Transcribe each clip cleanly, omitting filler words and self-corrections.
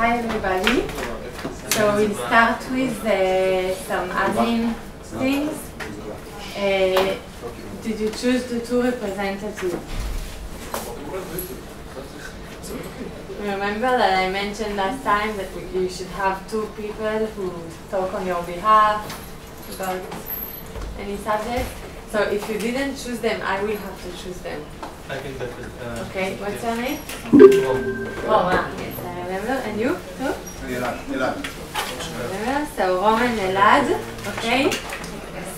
Hi everybody. So we'll start with some admin things. Did you choose the two representatives? Remember that I mentioned last time that you should have two people who talk on your behalf about any subject. So if you didn't choose them, I will have to choose them. I think that okay, what's your name? Roman, yes, I remember. And you too? Elad. So Roman, Elad, okay?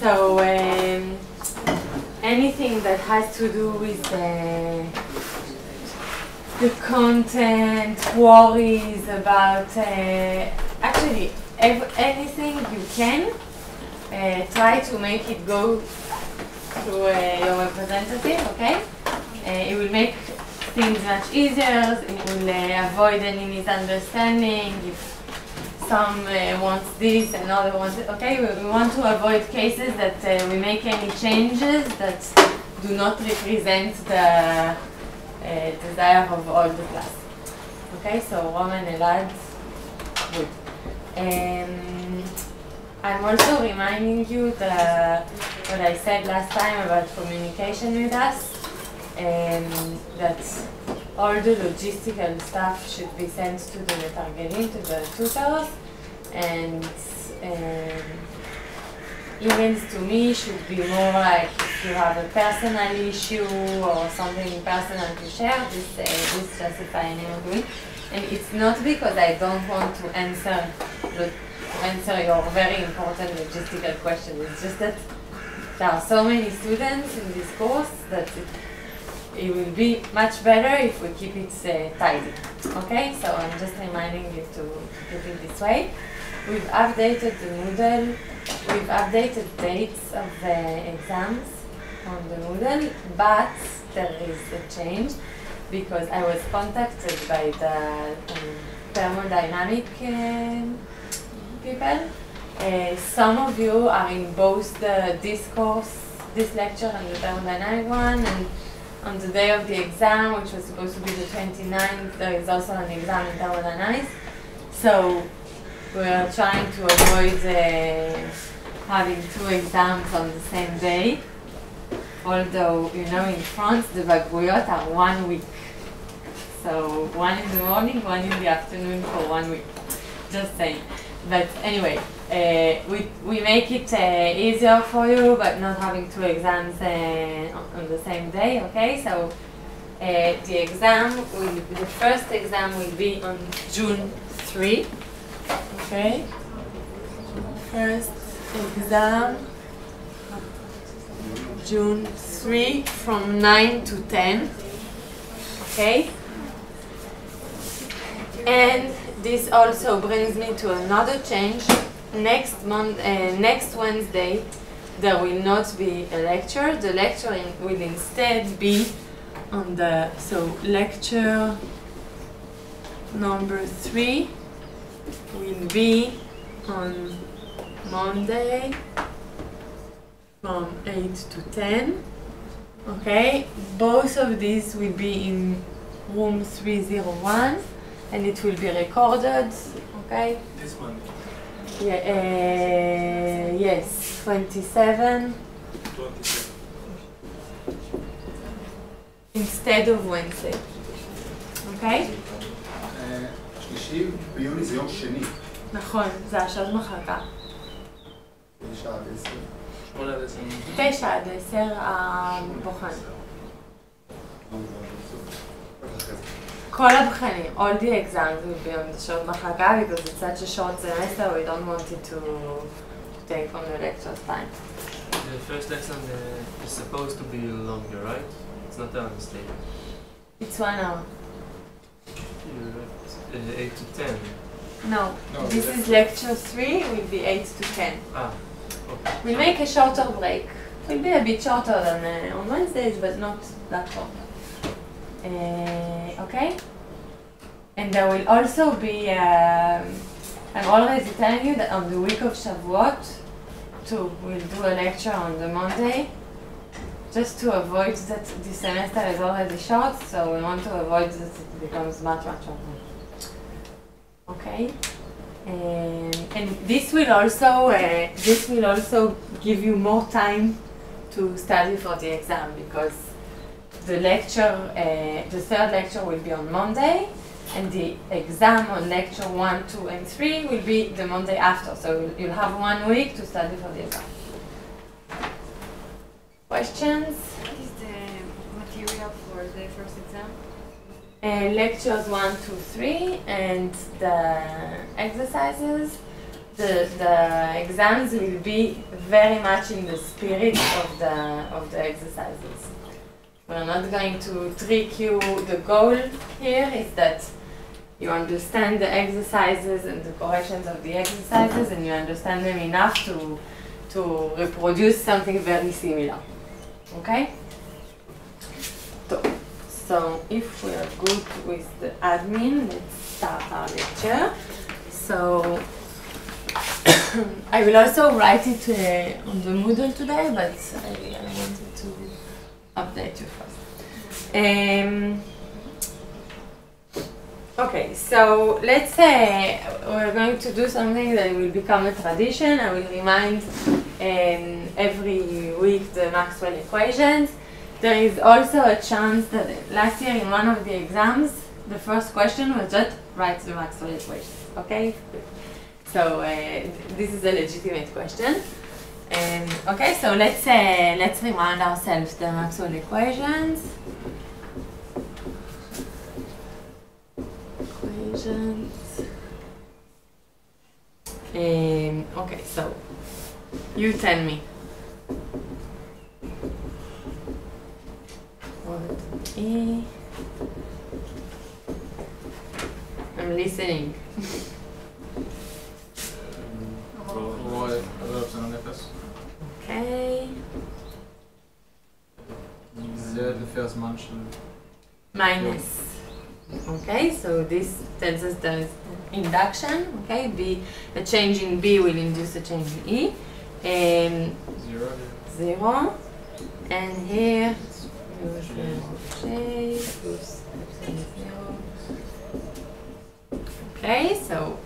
So anything that has to do with the content, worries about, actually anything you can, try to make it go through your representative, okay? It will make things much easier, it will avoid any misunderstanding if some wants this and other wants it, okay? We want to avoid cases that we make any changes that do not represent the desire of all the class. Okay, so Roman, Elad, good. I'm also reminding you what I said last time about communication with us, that all the logistical stuff should be sent to the metargelim, to the tutors, and emails to me should be more like if you have a personal issue or something personal to share, this justify an email to me. And it's not because I don't want to answer your very important logistical question. It's just that there are so many students in this course that it will be much better if we keep it tidy. Okay, so I'm just reminding you to keep it this way. We've updated the Moodle. We've updated dates of exams on the Moodle, but there is a change because I was contacted by the thermodynamic people. Some of you are in both the this lecture and the thermodynamic one, and on the day of the exam, which was supposed to be the 29th, there is also an exam in thermodynamics. So we are trying to avoid having two exams on the same day. Although, you know, in France, the bagruyot are 1 week. So one in the morning, one in the afternoon for 1 week. Just saying. But anyway, we make it easier for you, but not having two exams on the same day, okay? So the first exam will be on June 3, okay? First exam, June 3 from 9 to 10, okay? And this also brings me to another change. Next Wednesday, there will not be a lecture. The lecture will instead be on lecture number 3 will be on Monday from 8 to 10. Okay, both of these will be in room 301. And it will be recorded, okay? this one. Yeah, yes, 27. 27. Instead of Wednesday, okay? שלישי ביוני זה יום שני. נכון, זה השעות מחלקה. 9 עד 10. 8 עד 10. 9 עד 10 הבוחן. כל הבחנים, all the exams will be on the short מחלקה because it's such a short semester, we don't want it to take from the lecture's time. The first lesson is supposed to be longer, right? It's not a mistake. It's 1 hour. You're 8 to 10. No, this is lecture 3, will be 8 to 10. Ah, okay. We'll make a shorter break. It will be a bit shorter than on Wednesdays, but not that short. Okay? And there will also be, I'm already telling you that on the week of Shavuot, we'll do a lecture on the Monday, just to avoid that the semester is already short, so we want to avoid that it becomes much shorter. Okay? Okay, and this will also give you more time to study for the exam, because the lecture, the third lecture will be on Monday, and the exam on lecture 1, 2, and 3 will be the Monday after. So you'll have 1 week to study for the exam. Questions? What is the material for the first exam? Lectures 1, 2, 3, and the exercises. The exams will be very much in the spirit of the exercises. We're not going to trick you. The goal here is that you understand the exercises and the corrections of the exercises, and you understand them enough to reproduce something very similar. Okay? So if we are good with the admin, let's start our lecture. So I will also write it on the Moodle today, but I wanted to update you first. Okay, so let's say we're going to do something that will become a tradition. I will remind every week the Maxwell equations. There is also a chance that last year in one of the exams, the first question was just write the Maxwell equations, okay? So this is a legitimate question. Okay, so let's remind ourselves the Maxwell equations. Okay, so you tell me. E. I'm listening. Okay. Minus. Okay, so this tells us there's induction. Okay, B, a change in B will induce a change in E. 0. And here, J plus epsilon 0. Okay, so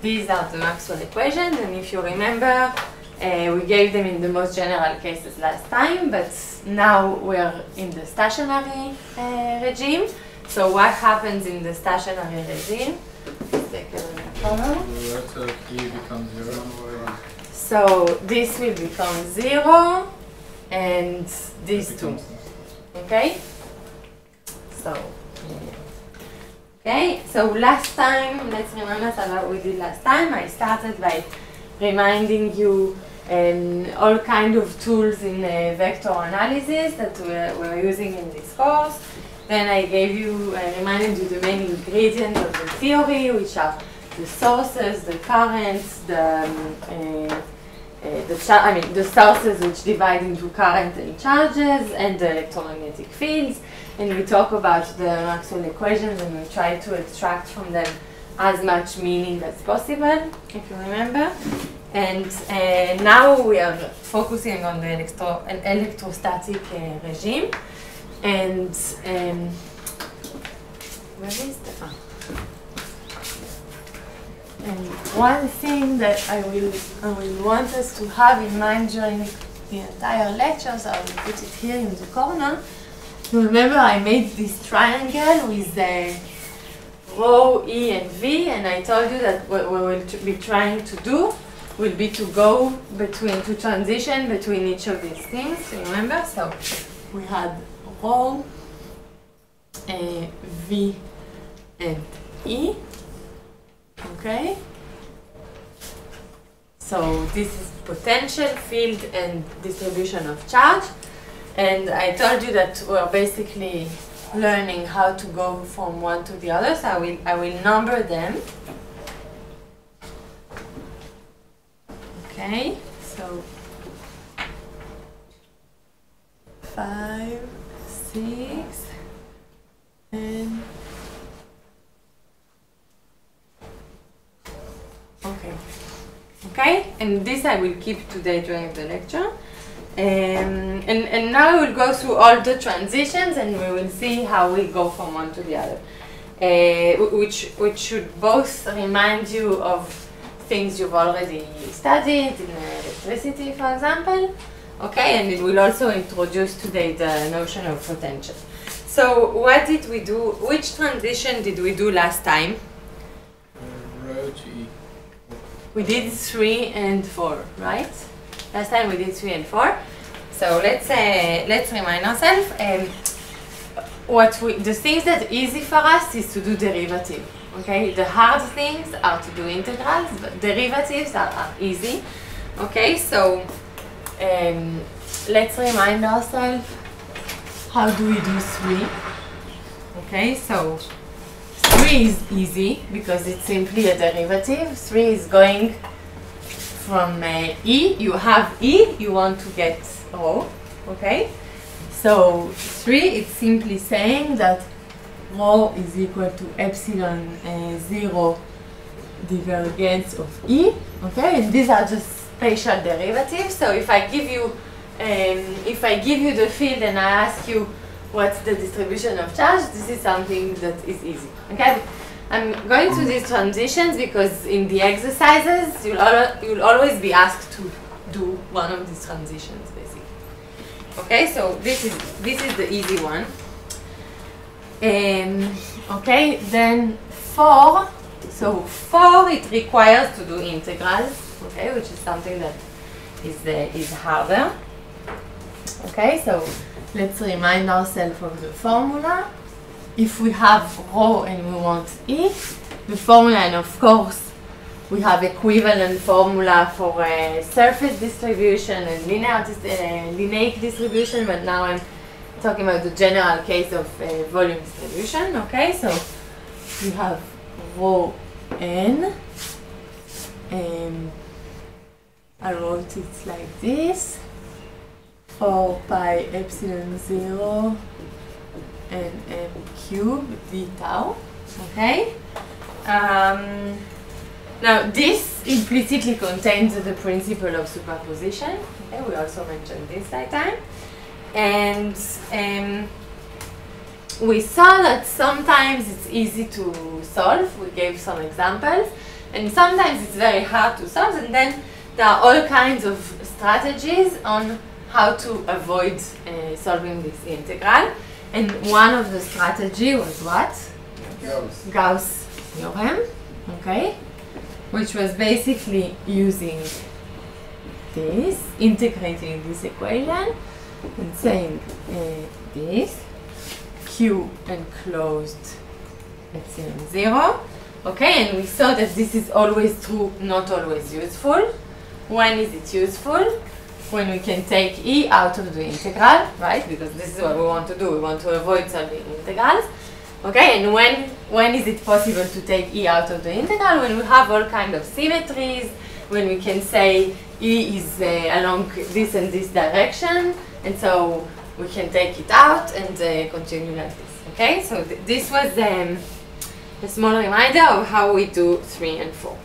these are the Maxwell equations, and if you remember, we gave them in the most general cases last time, but now we're in the stationary regime. So what happens in the stationary regime? So this will become 0, and these two. Okay? So, okay, so last time, let's remember what we did last time. I started by reminding you all kinds of tools in vector analysis that we're using in this course. Then I reminded you the main ingredients of the theory, which are the sources, the currents, the sources which divide into current and charges, and the electromagnetic fields. And we talk about the Maxwell equations, and we try to extract from them as much meaning as possible, if you remember. And now we are focusing on the electrostatic regime. And where is the And one thing that I will want us to have in mind during the entire lecture, so I will put it here in the corner. Remember, I made this triangle with rho, E, and V, and I told you that what we will be trying to do will be to transition between each of these things. Remember, so we had rho, V, and E. Okay, so this is potential, field, and distribution of charge. And I told you that we're basically learning how to go from one to the other. So I will number them. Okay, so 5, 6, and okay, and this I will keep today during the lecture. And now I will go through all the transitions, and we will see how we go from one to the other. which should both remind you of things you've already studied in electricity, for example. Okay, and it will also introduce today the notion of potential. So what did we do? Which transition did we do last time? Rho to E. We did 3 and 4, right? Last time we did 3 and 4. So let's remind ourselves. The things that are easy for us is to do derivative. Okay, the hard things are to do integrals, but derivatives are easy. Okay, so let's remind ourselves, how do we do 3? Okay, so 3 is easy because it's simply a derivative. 3 is going from E. You have E, you want to get rho. Okay, so 3 is simply saying that rho is equal to epsilon 0 divergence of E. Okay, and these are just spatial derivatives. So if I give you the field and I ask you what's the distribution of charge, this is something that is easy. Okay, I'm going through these transitions because in the exercises you'll always be asked to do one of these transitions, basically. Okay, so this is the easy one. Okay, then 4. So 4 it requires to do integrals. Okay, which is something that is harder. Okay, so let's remind ourselves of the formula. If we have rho and we want E, the formula, and of course we have equivalent formula for surface distribution and linear distribution, but now I'm talking about the general case of volume distribution. Okay, so we have rho n. I wrote it like this: 4 pi epsilon 0 and m cubed d tau. Okay. Now this implicitly contains the principle of superposition. Okay, we also mentioned this that time, and we saw that sometimes it's easy to solve. We gave some examples, and sometimes it's very hard to solve, and then there are all kinds of strategies on how to avoid solving this integral. And one of the strategy was what? Gauss theorem, okay? Which was basically using this, integrating this equation, and saying this, Q enclosed epsilon 0. Okay, and we saw that this is always true, not always useful. When is it useful? When we can take E out of the integral, right? Because this is what we want to do. We want to avoid solving integrals. Okay, and when is it possible to take E out of the integral? When we have all kinds of symmetries, when we can say E is along this and this direction, and so we can take it out and continue like this. Okay, so this was a small reminder of how we do 3 and 4.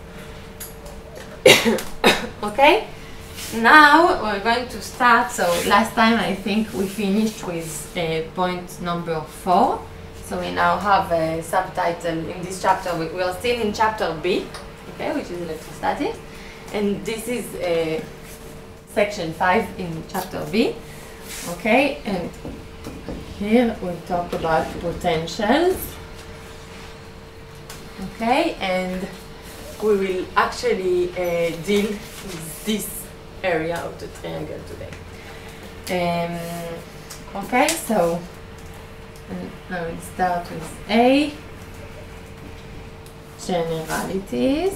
Okay, now we're going to start. So last time I think we finished with point number 4. So we now have a subtitle in this chapter. We are still in chapter B, okay, which is electrostatics, and this is section 5 in chapter B. Okay, and here we talk about potentials. Okay, and we will actually deal with this area of the triangle today. Okay, so I will start with A, generalities.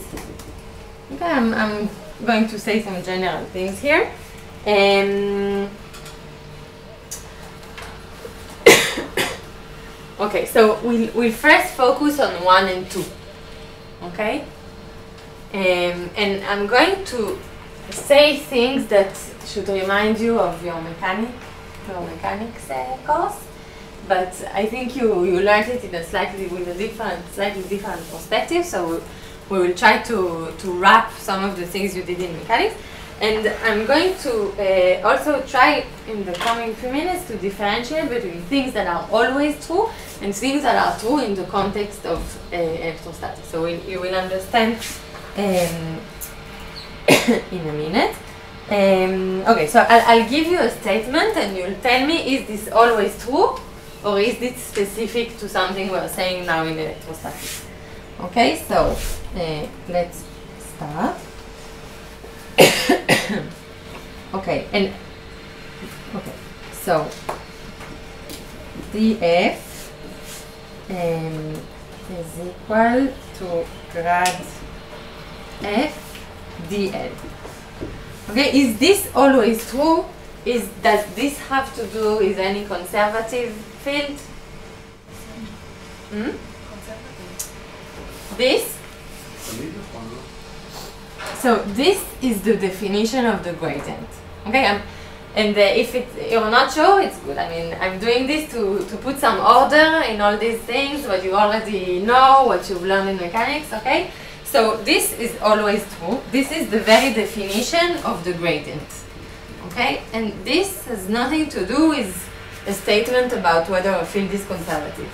Okay, I'm going to say some general things here. Okay, so we'll first focus on 1 and 2. Okay? And I'm going to say things that should remind you of your mechanics course, but I think you learned it in a slightly different perspective. So we will try to wrap some of the things you did in mechanics, and I'm going to also try in the coming few minutes to differentiate between things that are always true and things that are true in the context of electrostatics. So you will understand in a minute. Okay, so I'll give you a statement and you'll tell me, is this always true or is this specific to something we're saying now in electrostatics? Okay, so let's start. Okay, so dF is equal to grad F dL. Okay, is this always true? Does this have to do with any conservative field? This? So this is the definition of the gradient. Okay, and if you're not sure, it's good. I mean, I'm doing this to put some order in all these things, what you already know, what you've learned in mechanics, okay? So this is always true. This is the very definition of the gradient, okay? And this has nothing to do with a statement about whether a field is conservative,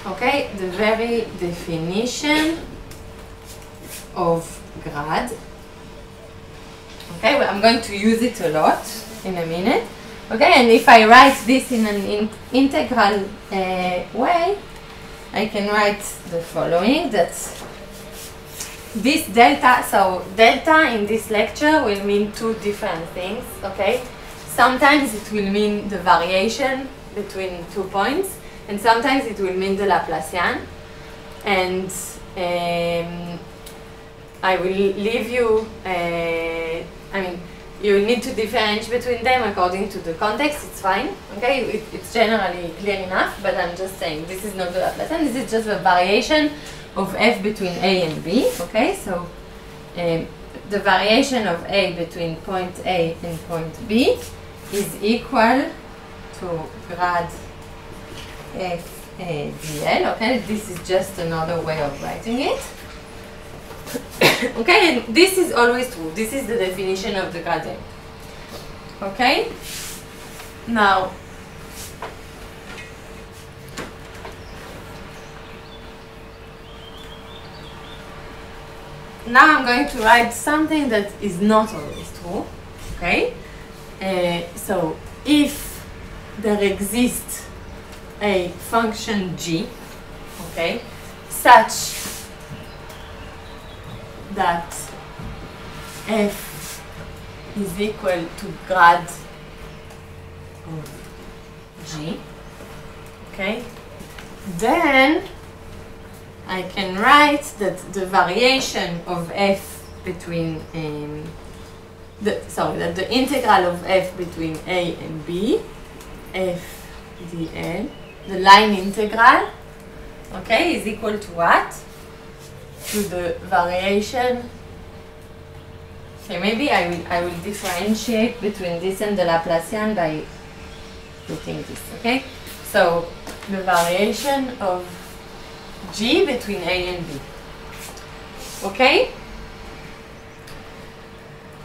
okay? The very definition of grad. Okay, well, I'm going to use it a lot in a minute. Okay, and if I write this in an integral way, I can write the following, that this delta, so delta in this lecture will mean two different things, okay? Sometimes it will mean the variation between 2 points, and sometimes it will mean the Laplacian. And I will leave you, I mean, you need to differentiate between them according to the context, it's fine, okay? It's generally clear enough, but I'm just saying this is not the Laplacian, this is just a variation of f between A and B, okay? So the variation of A between point A and point B is equal to grad f dl, okay? This is just another way of writing it. Okay, and this is always true. This is the definition of the gradient. Okay? Now, I'm going to write something that is not always true. Okay? So, if there exists a function g, okay, such that f is equal to grad of g, okay, then I can write that the variation of f between that the integral of f between a and b, f dl, the line integral, okay, is equal to what? To the variation. Okay, maybe I will differentiate between this and the Laplacian by putting this, okay? So the variation of g between A and B. Okay?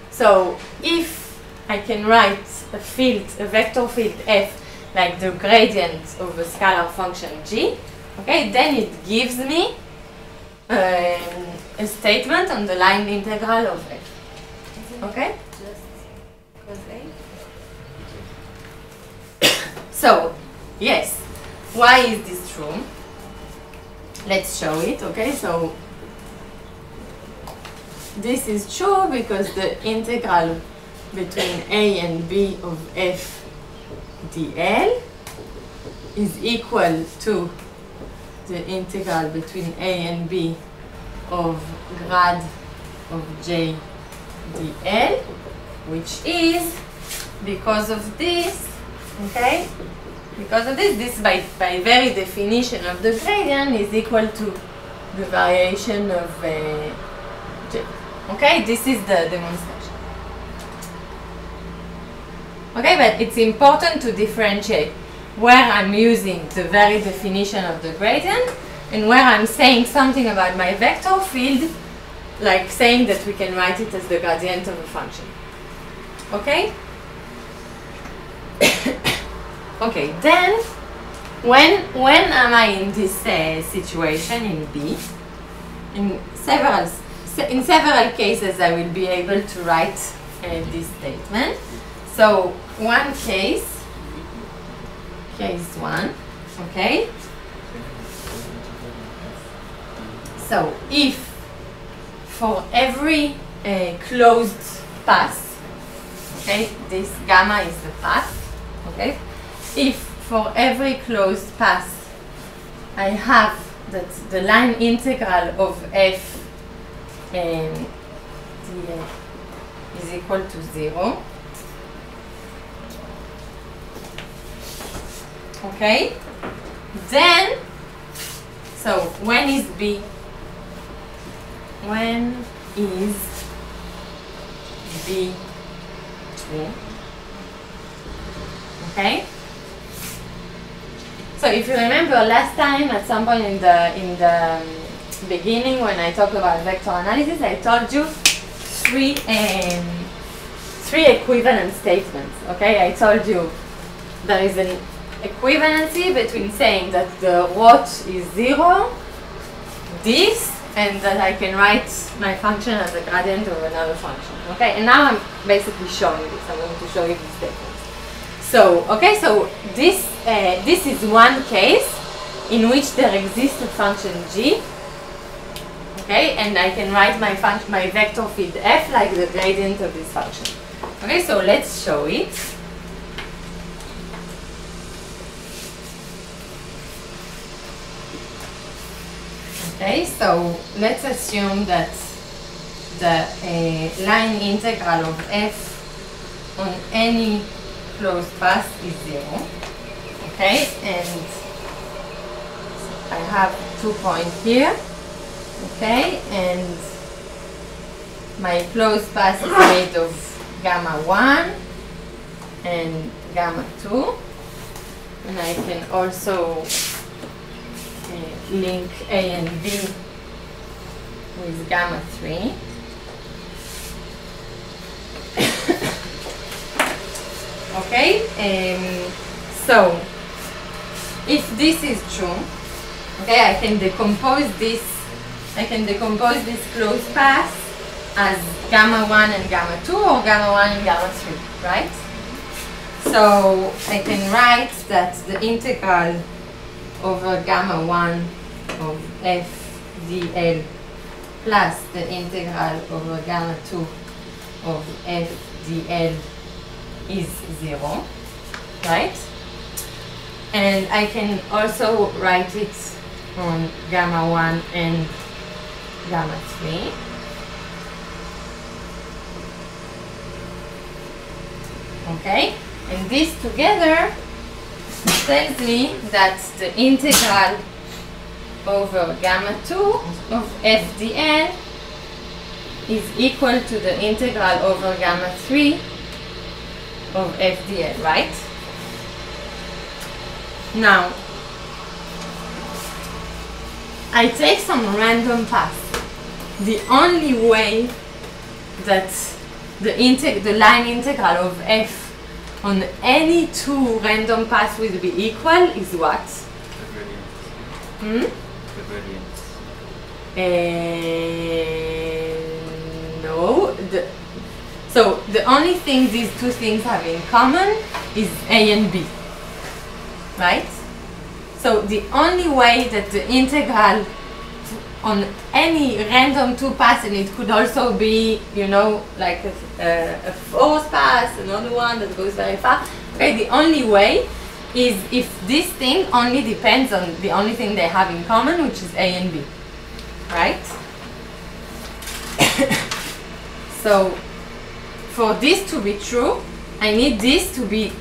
So if I can write a field, a vector field f, like the gradient of a scalar function g, okay, then it gives me a statement on the line integral of f. Okay? Just cos A? So, yes. Why is this true? Let's show it, okay? So, this is true because the integral between a and b of f dl is equal to the integral between a and b of grad of j dl, which is, because of this, okay, because of this by very definition of the gradient is equal to the variation of j. Okay, this is the demonstration. Okay, but it's important to differentiate where I'm using the very definition of the gradient and where I'm saying something about my vector field, like saying that we can write it as the gradient of a function. Okay? Okay, then when am I in this situation in B? In several cases, I will be able to write this statement. So one case 1, okay? So if for every closed path, okay, this gamma is the path, okay? If for every closed path I have that the line integral of f is equal to 0, okay? Then, so when is B? When is B true? Okay? So if you remember last time at some point in the beginning when I talked about vector analysis, I told you three equivalent statements. Okay, I told you there is an equivalency between saying that the rot is 0, this, and that I can write my function as a gradient of another function. Okay, and now I'm basically showing this. I'm going to show you these statements. So, okay, so this is one case in which there exists a function g, okay, and I can write my vector field f like the gradient of this function. Okay, so let's show it. Okay, so let's assume that the line integral of f on any closed path is 0. Okay, and I have 2 points here. Okay, and my closed path is made of gamma 1 and gamma 2, and I can also link A and B with gamma 3. Okay, so if this is true, okay, I can decompose this closed path as gamma 1 and gamma 2 or gamma 1 and gamma 3, right? So I can write that the integral over gamma 1 of f dl plus the integral over gamma 2 of f dl is 0, right? And I can also write it on gamma 1 and gamma 3. Okay, and this together tells me that the integral over gamma 2 of f dl is equal to the integral over gamma 3 of f dl, right? Now, I take some random path. The only way that the line integral of f on any two random paths will be equal is what? The gradient. The gradient. No. So the only thing these two things have in common is A and B, right? So the only way that the integral on any random two paths, and it could also be, you know, like a fourth path, another one that goes very far. Okay, the only way is if this thing only depends on the only thing they have in common, which is A and B, right? So for this to be true, I need this to be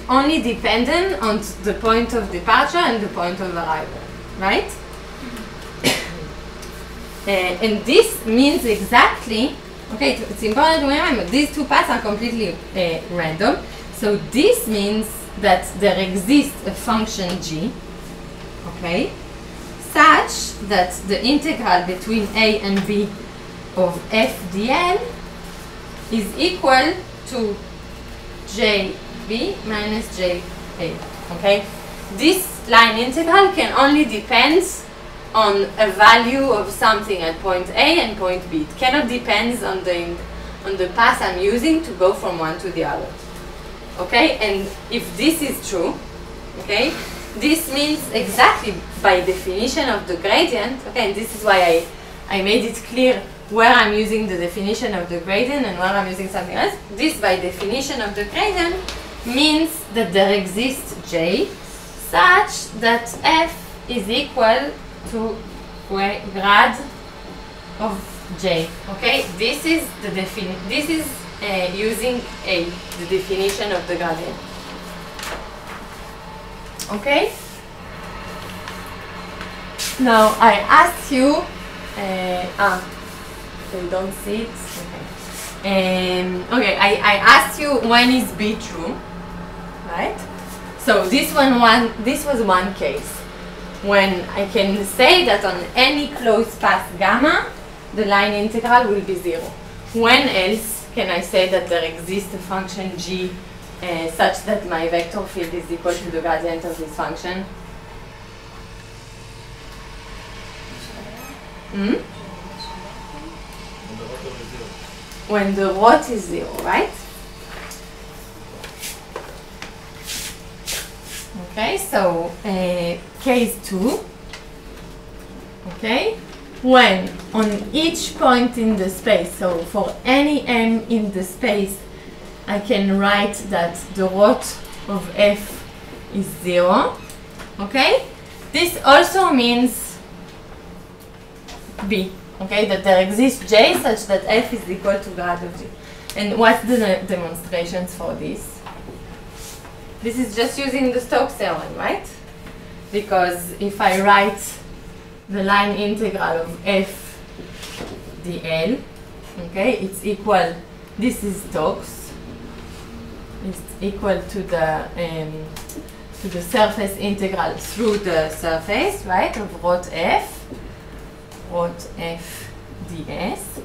only dependent on the point of departure and the point of arrival, right? And this means exactly, okay, it's important to remember, these two paths are completely random. So this means that there exists a function g, okay, such that the integral between a and b of f dl is equal to jb minus ja, okay? this line integral can only depend on a value of something at point A and point B. It cannot depend on the path I'm using to go from one to the other. Okay, and if this is true, okay, this means exactly by definition of the gradient, okay, and this is why I made it clear where I'm using the definition of the gradient and where I'm using something else. This by definition of the gradient means that there exists J such that F is equal to grad of J. Okay, this is the using the definition of the gradient. Okay. Now I ask you. You don't see it. Okay. Okay. I asked you when is B true, right? So this was one case when I can say that on any closed path gamma, the line integral will be 0. When else can I say that there exists a function g such that my vector field is equal to the gradient of this function? When the rot is 0, right? Okay, so case 2, okay, when on each point in the space, so for any m in the space, I can write that the rot of f is 0, okay? This also means B, okay, that there exists J such that f is equal to grad of G. And what's the demonstrations for this? This is just using the Stokes theorem, right? Because if I write the line integral of f dl, okay, it's equal, this is Stokes, it's equal to the surface integral through the surface, right, of rot f ds,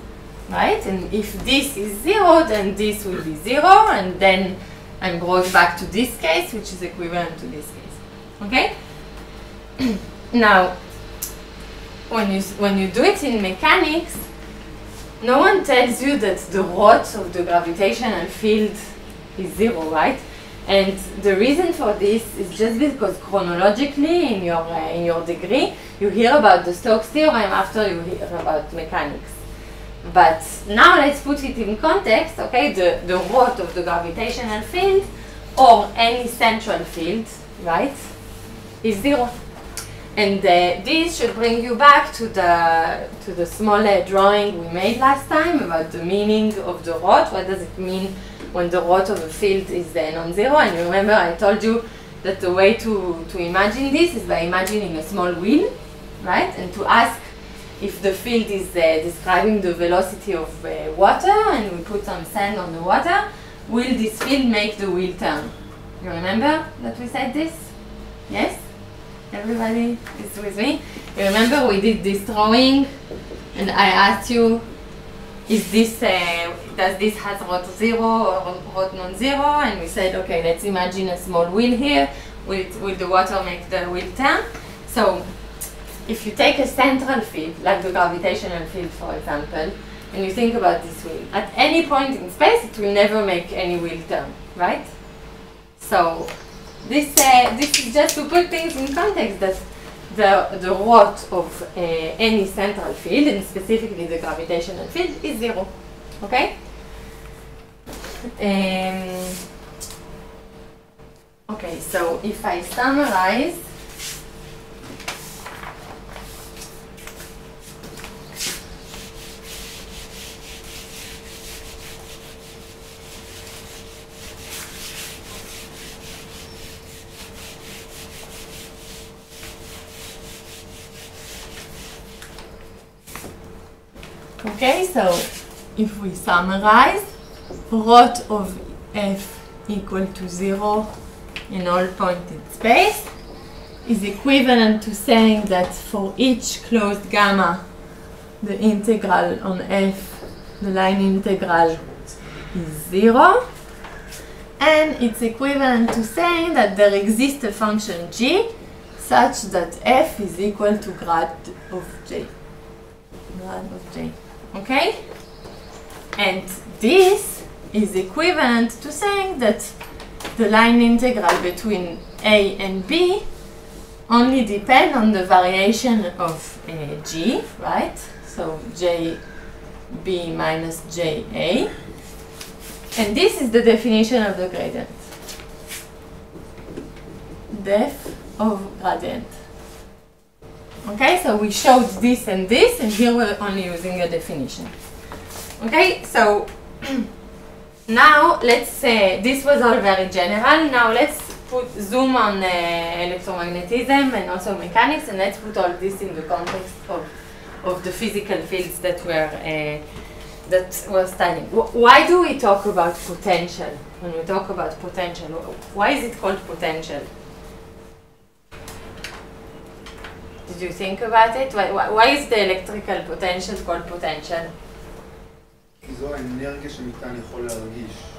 right? And if this is 0, then this will be 0, and then I'm brought back to this case, which is equivalent to this case. Okay? Now, when you do it in mechanics, no one tells you that the rot of the gravitational field is 0, right? And the reason for this is just because chronologically in your degree, you hear about the Stokes theorem after you hear about mechanics. But now let's put it in context, okay? The rot of the gravitational field or any central field, right, is 0. And this should bring you back to the small drawing we made last time about the meaning of the rot. What does it mean when the rot of a field is non-zero? And remember I told you that the way to imagine this is by imagining a small wheel, right? And to ask if the field is describing the velocity of water, and we put some sand on the water, will this field make the wheel turn? You remember that we said this? Yes? Everybody is with me? You remember we did this drawing, and I asked you, is this, does this has rot 0 or rot non-zero? And we said, okay, let's imagine a small wheel here. Will the water make the wheel turn? So, if you take a central field, like the gravitational field, for example, and you think about this wheel, at any point in space, it will never make any wheel turn, right? So, this is just to put things in context, that the rot of any central field, and specifically the gravitational field, is 0, okay? Okay, so if I summarize, okay, so if we summarize, rot of f equal to 0 in all points in space is equivalent to saying that for each closed gamma, the integral on f, the line integral, is 0. And it's equivalent to saying that there exists a function g such that f is equal to grad of j. Grad of j. Okay? And this is equivalent to saying that the line integral between a and b only depend on the variation of g, right? So jb minus ja. And this is the definition of the gradient. Def of gradient. Okay, so we showed this, and here we're only using a definition. Okay, so now let's say this was all very general. Now let's zoom on electromagnetism and also mechanics, and let's put all this in the context of the physical fields that we're studying. Why do we talk about potential? When we talk about potential, why is it called potential? Did you think about it? Why is the electrical potential called potential?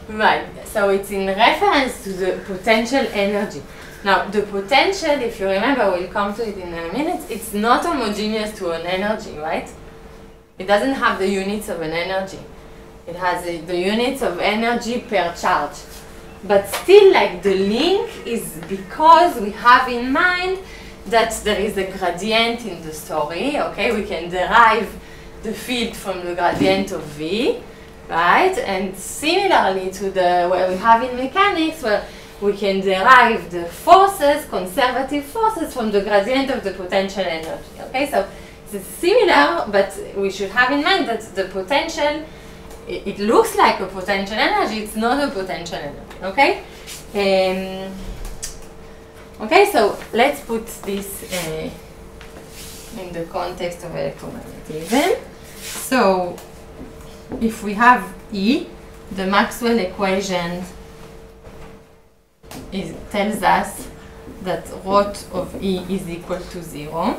Right, so it's in reference to the potential energy. Now, the potential, if you remember, we'll come to it in a minute, it's not homogeneous to an energy, right? It doesn't have the units of an energy. It has the units of energy per charge. But still, like, the link is because we have in mind that there is a gradient in the story, okay? We can derive the field from the gradient of V, right? And similarly to where we have in mechanics, where we can derive the forces, conservative forces, from the gradient of the potential energy, okay? So it's similar, but we should have in mind that the potential, it looks like a potential energy, it's not a potential energy, okay? Okay, so let's put this in the context of electromagnetism. So if we have E, the Maxwell equation tells us that ρ of E is equal to 0.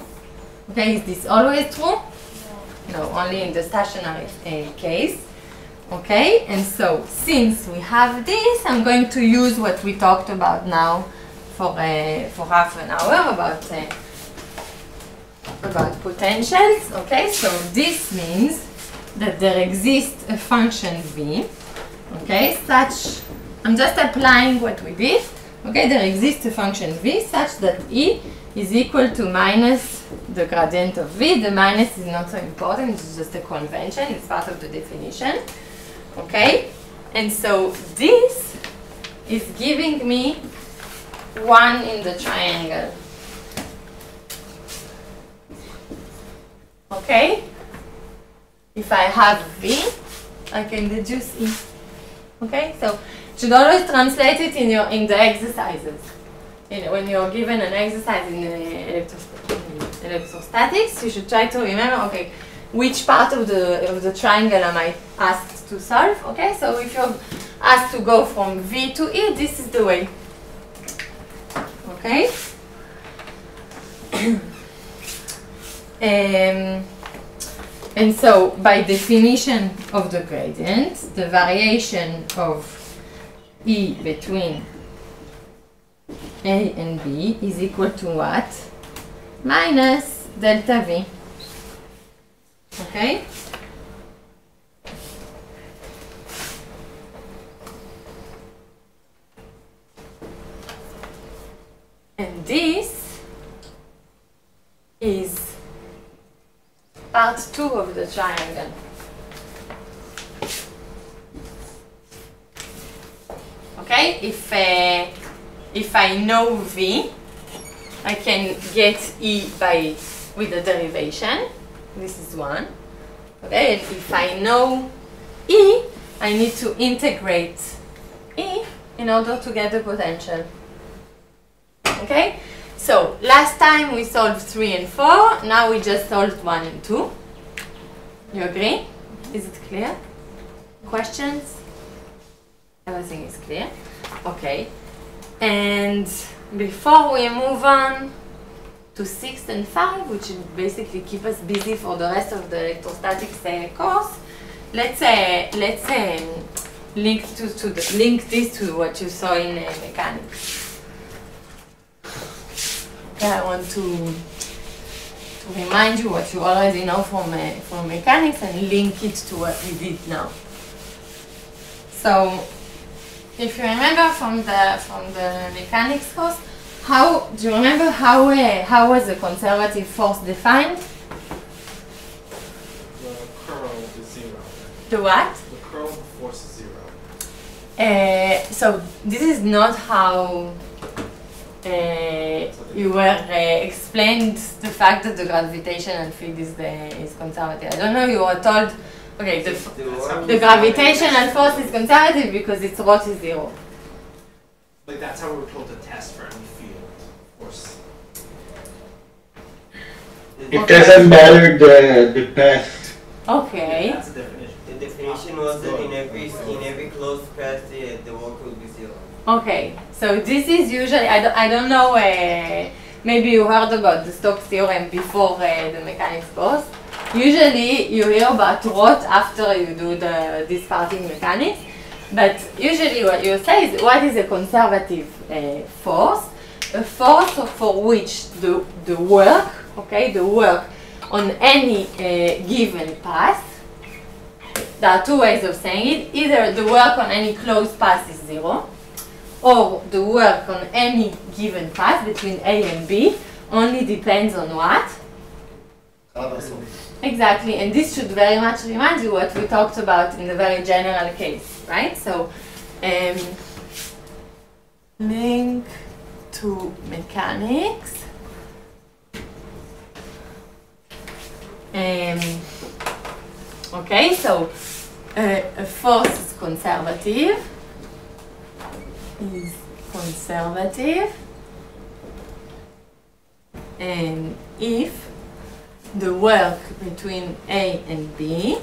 Okay, is this always true? No, only in the stationary case. Okay, and so since we have this, I'm going to use what we talked about now for half an hour about potentials. Okay, so this means that there exists a function v. Okay, such, I'm just applying what we did. Okay, there exists a function v such that E is equal to minus the gradient of v. The minus is not so important, it's just a convention, it's part of the definition. Okay, and so this is giving me 1 in the triangle. Okay, if I have v, I can deduce E. Okay, so you should always translate it in the exercises. When you're given an exercise in electrostatics, you should try to remember, okay, which part of the triangle am I asked to solve? Okay, so if you're asked to go from V to E, this is the way. Okay? And so, by definition of the gradient, the variation of E between A and B is equal to what? Minus delta V. Okay? And this is part 2 of the triangle. Okay, if I know V, I can get E with the derivation. This is 1. Okay, and if I know E, I need to integrate E in order to get the potential. Okay, so last time we solved 3 and 4, now we just solved 1 and 2. You agree? Is it clear? Questions? Everything is clear? Okay. And before we move on to 6 and 5, which will basically keep us busy for the rest of the electrostatics course, let's link this to what you saw in mechanics. Okay, I want to remind you what you already know from mechanics and link it to what we did now. So, if you remember from the mechanics course, do you remember how was the conservative force defined? The curl is 0. The what? The curl of the force is 0. So this is not how you were explained the fact that the gravitational field is conservative. I don't know, you were told, okay, the gravitational force is conservative because its rho is 0. Like that's how we were told to test for any field force. It doesn't matter the path. Okay. That's the definition. The definition was that in every closed path the work will be 0. Okay, so this is usually, I don't know, maybe you heard about the Stokes theorem before the mechanics course. Usually you hear about Roth after you do this part in mechanics, but usually what you say is what is a conservative force? A force for which the work, okay, the work on any given path. There are two ways of saying it. Either the work on any closed path is 0, or the work on any given path between A and B only depends on what? Exactly, and this should very much remind you what we talked about in the very general case, right? So, link to mechanics. Okay, so a force is conservative. And if the work between A and B,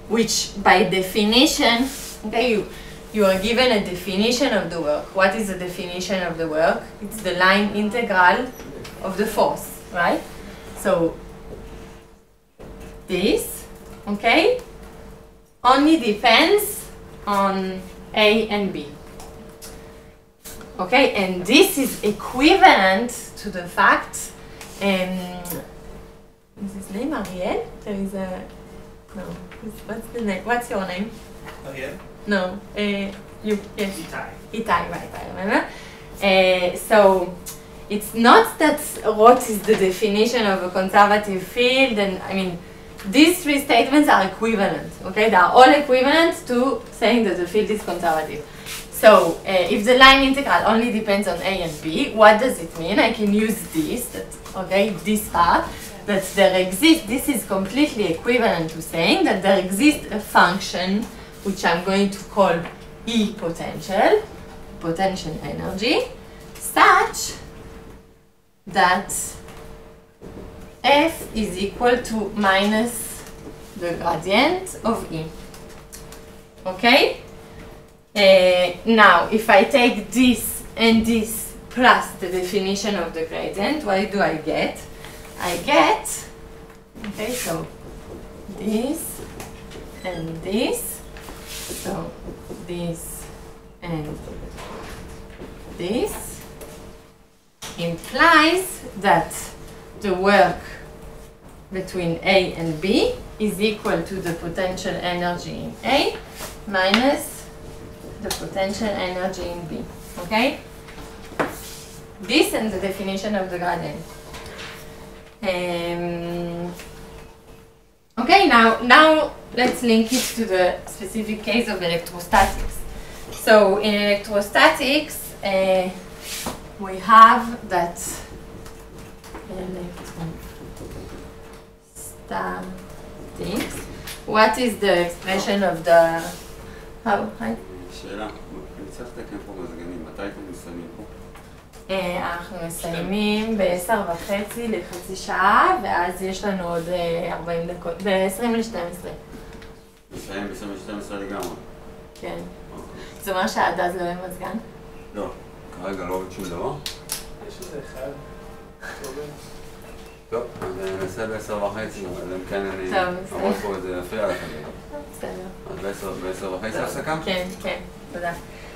which by definition, okay, you are given a definition of the work. What is the definition of the work? It's the line integral of the force, right? So this, okay, only depends on A and B. Okay, and this is equivalent to the fact, is his name Ariel? There is a, no, what's the name? What's your name? Ariel? No, you, yes. Itai, right, I remember. So, it's not that what is the definition of a conservative field, and I mean, these three statements are equivalent, okay? They are all equivalent to saying that the field is conservative. So, if the line integral only depends on A and B, what does it mean? I can use this, okay, this part, that there exists, this is completely equivalent to saying that there exists a function, which I'm going to call E potential energy, such that F is equal to minus the gradient of E. Okay? Now, if I take this and this plus the definition of the gradient, what do I get? I get, okay, so this and this, so this and this implies that the work between A and B is equal to the potential energy in A minus the potential energy in B, okay? This and the definition of the gradient. Okay, now let's link it to the specific case of electrostatics. So in electrostatics, we have that electrostatics. What is the expression of the... How? Hi? שאלה, אני צריך לתקן פה מזגנים, מתי אתם מסיימים פה? אנחנו מסיימים ב-10:30 לחצי שעה, ואז יש לנו עוד 40 דקות, ב-20 ל-12. מסיים ב-20 ל-12 לגמרי? כן. זה אומר שעד אז לא יהיה מזגן? לא, כרגע לא עובד שום דבר. יש איזה אחד. טוב, אז ננסה ב-10:30, אבל אם כן אני... טוב, בסדר. אמרות פה את זה יפריע לכם. בסדר. ב10:30 הפסקה? כן, כן, תודה.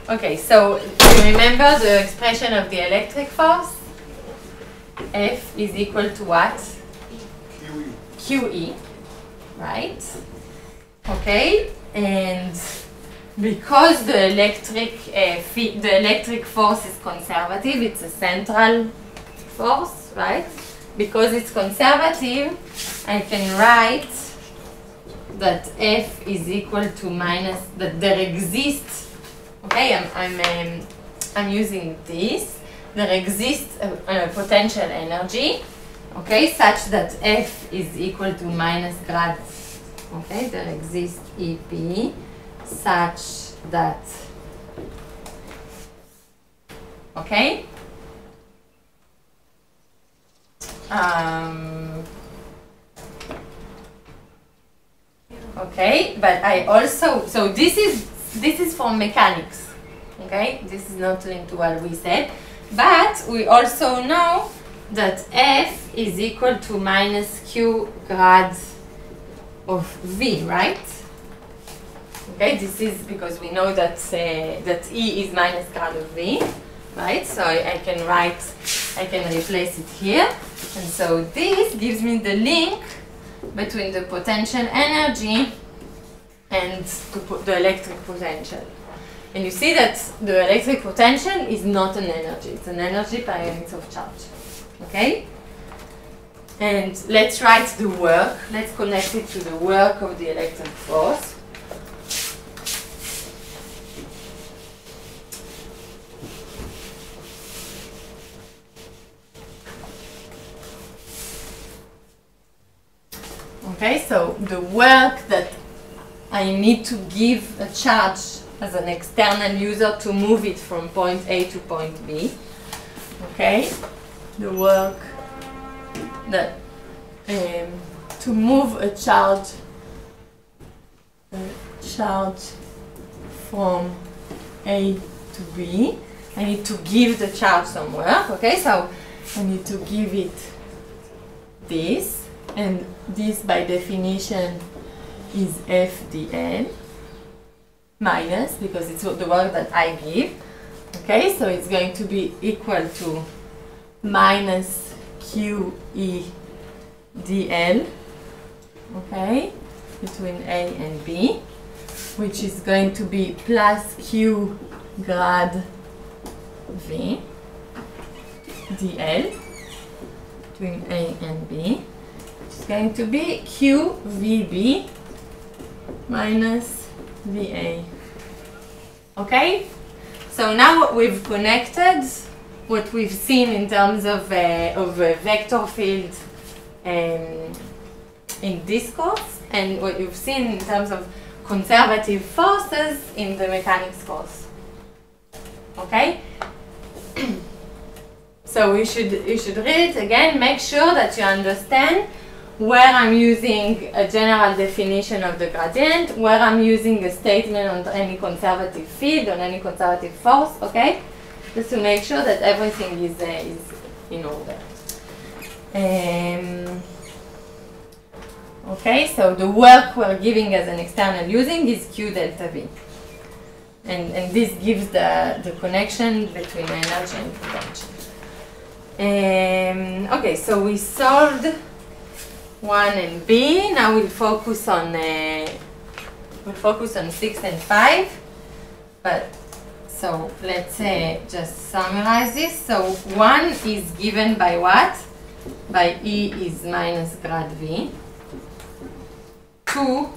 Okay, so you remember the expression of the electric force? F is equal to what? QE, right? Okay, and because the electric force is conservative, it's a central force, right? Because it's conservative, I can write that F is equal to minus, that there exists, okay, I'm using this, there exists a potential energy, okay, such that F is equal to minus grad, okay, there exists EP such that, okay, okay, but I also, so this is for mechanics, okay, this is not linked to what we said, but we also know that F is equal to minus Q grad of V, right? Okay, this is because we know that that E is minus grad of V, right? So I can replace it here, and so this gives me the link between the potential energy and the electric potential. And you see that the electric potential is not an energy, it's an energy per unit of charge. Okay? And let's write the work, let's connect it to the work of the electric force. Okay, so the work that I need to give a charge as an external user to move it from point A to point B. Okay, the work that to move a charge from A to B, I need to give the charge somewhere. Okay, so I need to give it this. And this, by definition, is FDN minus, because it's the work that I give. Okay, so it's going to be equal to minus QE DL, okay, between A and B, which is going to be plus Q grad V DL between A and B. It's going to be QVB minus VA. Okay? So now we've connected what we've seen in terms of a vector field in discourse and what you've seen in terms of conservative forces in the mechanics course. Okay? So you should read it again, make sure that you understand where I'm using a general definition of the gradient, where I'm using a statement on any conservative field, on any conservative force, okay? Just to make sure that everything is in order. Okay, so the work we're giving as an external using is Q delta V. And this gives the connection between energy and potential. Okay, so we solved 1 and B. Now we'll focus on 6 and 5. But so let's just summarize this. So 1 is given by what? By E is minus grad V. 2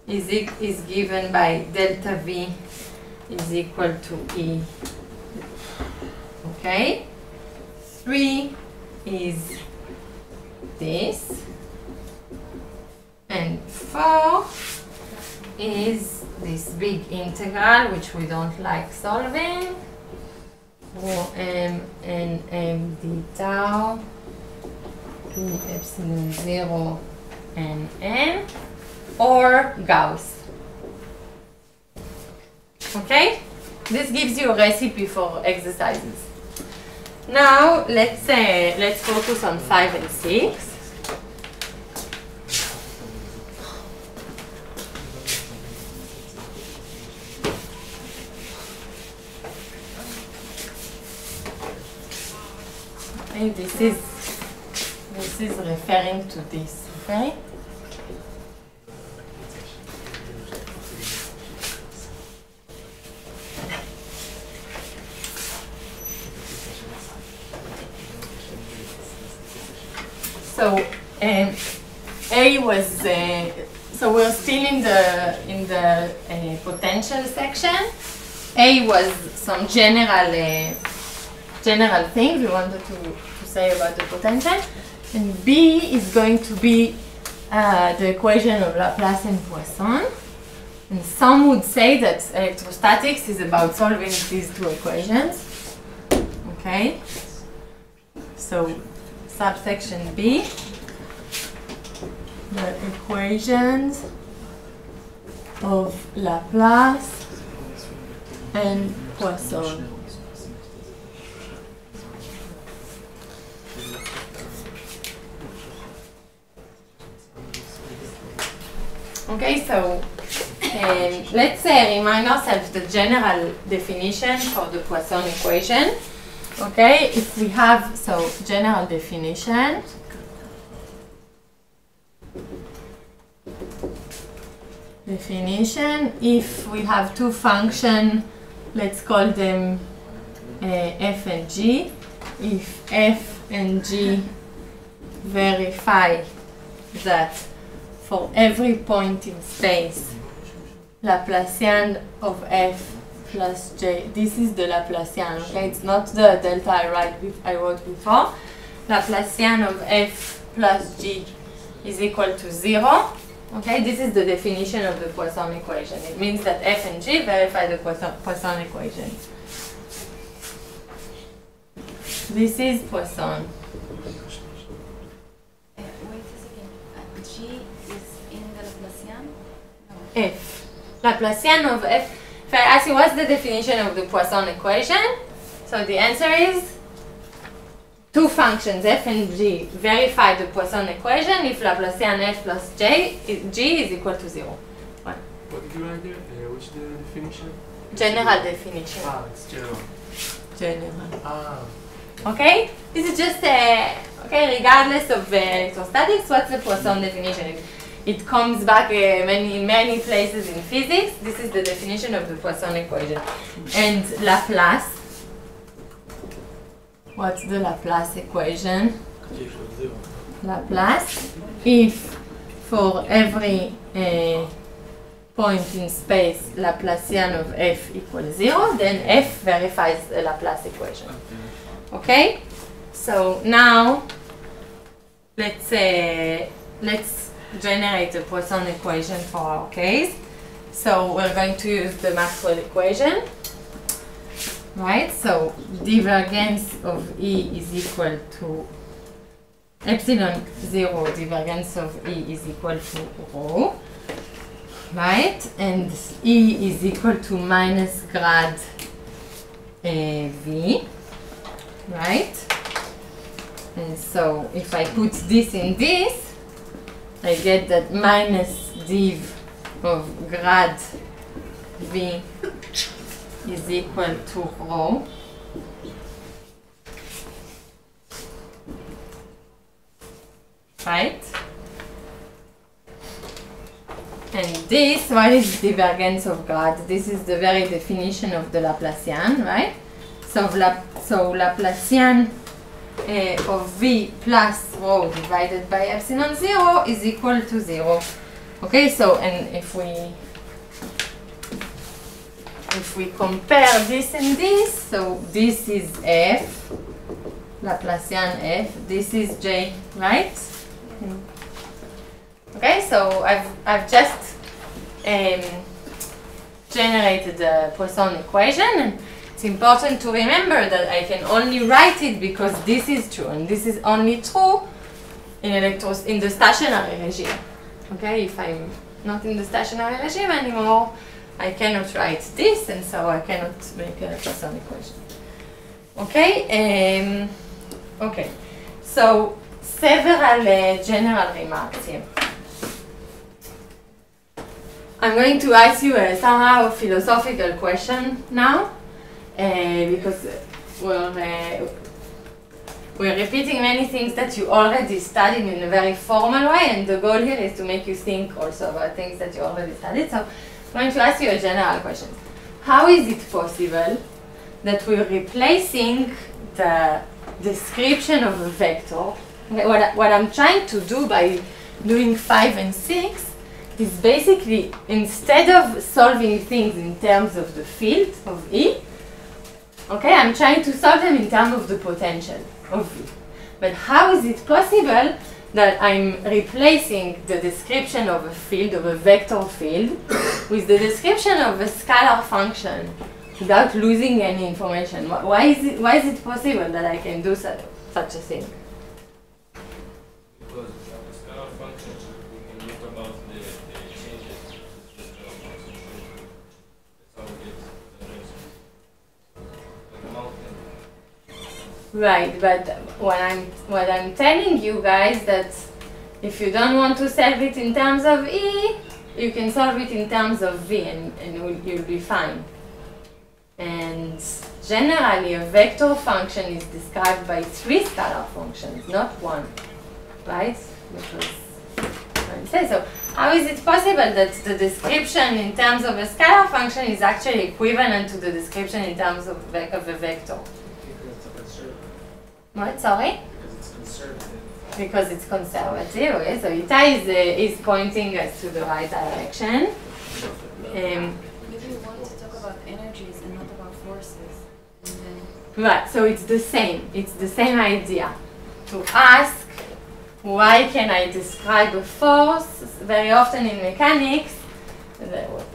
is given by delta V is equal to E. Okay. 3 is this. And 4 is this big integral, which we don't like solving. Rho m n m d tau to epsilon 0 n m, or Gauss. Okay? This gives you a recipe for exercises. Now let's focus on 5 and 6. Okay, this is referring to this. Okay. So A was so we're still in the potential section. A was some general things we wanted to say about the potential, and B is going to be the equation of Laplace and Poisson. And some would say that electrostatics is about solving these two equations. Okay. So subsection B, the equations of Laplace and Poisson. Okay, so let's remind ourselves the general definition for the Poisson equation. Okay, if we have, so general definition. If we have two functions, let's call them f and g. If f and g verify that for every point in space, Laplacian of f plus j, this is the Laplacian, okay? It's not the delta I wrote before. Laplacian of f plus g is equal to 0. Okay, this is the definition of the Poisson equation. It means that f and g verify the Poisson equation. This is Poisson. Wait a second. G is in the Laplacian? No. F. Laplacian of f. If I ask you what's the definition of the Poisson equation, so the answer is two functions f and g verify the Poisson equation if Laplacian f plus g is equal to 0. What did you write there? Which the definition? General definition. Ah, it's general. General. Ah. Okay? This is just, okay, regardless of electrostatics, what's the Poisson definition? It comes back in many places in physics. This is the definition of the Poisson equation. And Laplace, what's the Laplace equation? Laplace, if for every point in space Laplacian of f equals 0, then f verifies the Laplace equation. Okay? So now let's generate a Poisson equation for our case. So we're going to use the Maxwell equation. Right? So divergence of E is equal to epsilon 0, divergence of E is equal to rho. Right? And E is equal to minus grad V. Right? And so if I put this in this, I get that minus div of grad V is equal to rho. Right? And this, what is divergence of grad? This is the very definition of the Laplacian, right? So Laplacian of V plus rho divided by epsilon 0 is equal to 0. Okay, so and if we compare this and this, so this is f, Laplacian f, this is j, right? Okay, so I've just generated the Poisson equation, and it's important to remember that I can only write it because this is true, and this is only true in the stationary regime. Okay, if I'm not in the stationary regime anymore, I cannot write this, and so I cannot make a Poisson equation. Okay, okay. So several general remarks here. I'm going to ask you somehow a philosophical question now, because we're we're repeating many things that you already studied in a very formal way, and the goal here is to make you think also about things that you already studied. So I'm going to ask you a general question. How is it possible that we're replacing the description of a vector? Okay, what I'm trying to do by doing 5 and 6 is basically, instead of solving things in terms of the field of E, okay, I'm trying to solve them in terms of the potential of V. But how is it possible that I'm replacing the description of a field, of a vector field, with the description of a scalar function without losing any information? Why is it possible that I can do such a thing? Because the scalar function, we can look about the changes of the scalar function. That's how we get the rest. Like a mountain. Right, but what I'm telling you guys that if you don't want to solve it in terms of E, you can solve it in terms of V, and you'll be fine. And generally, a vector function is described by 3 scalar functions, not 1, right? So how is it possible that the description in terms of a scalar function is actually equivalent to the description in terms of a vector? Because it's a conservative. What, sorry? Because it's conservative. Because it's conservative, okay? So Itai is pointing us to the right direction. Maybe we want to talk about energies and not about forces. And then Right, so it's the same idea. To ask, why can I describe a force? Very often in mechanics,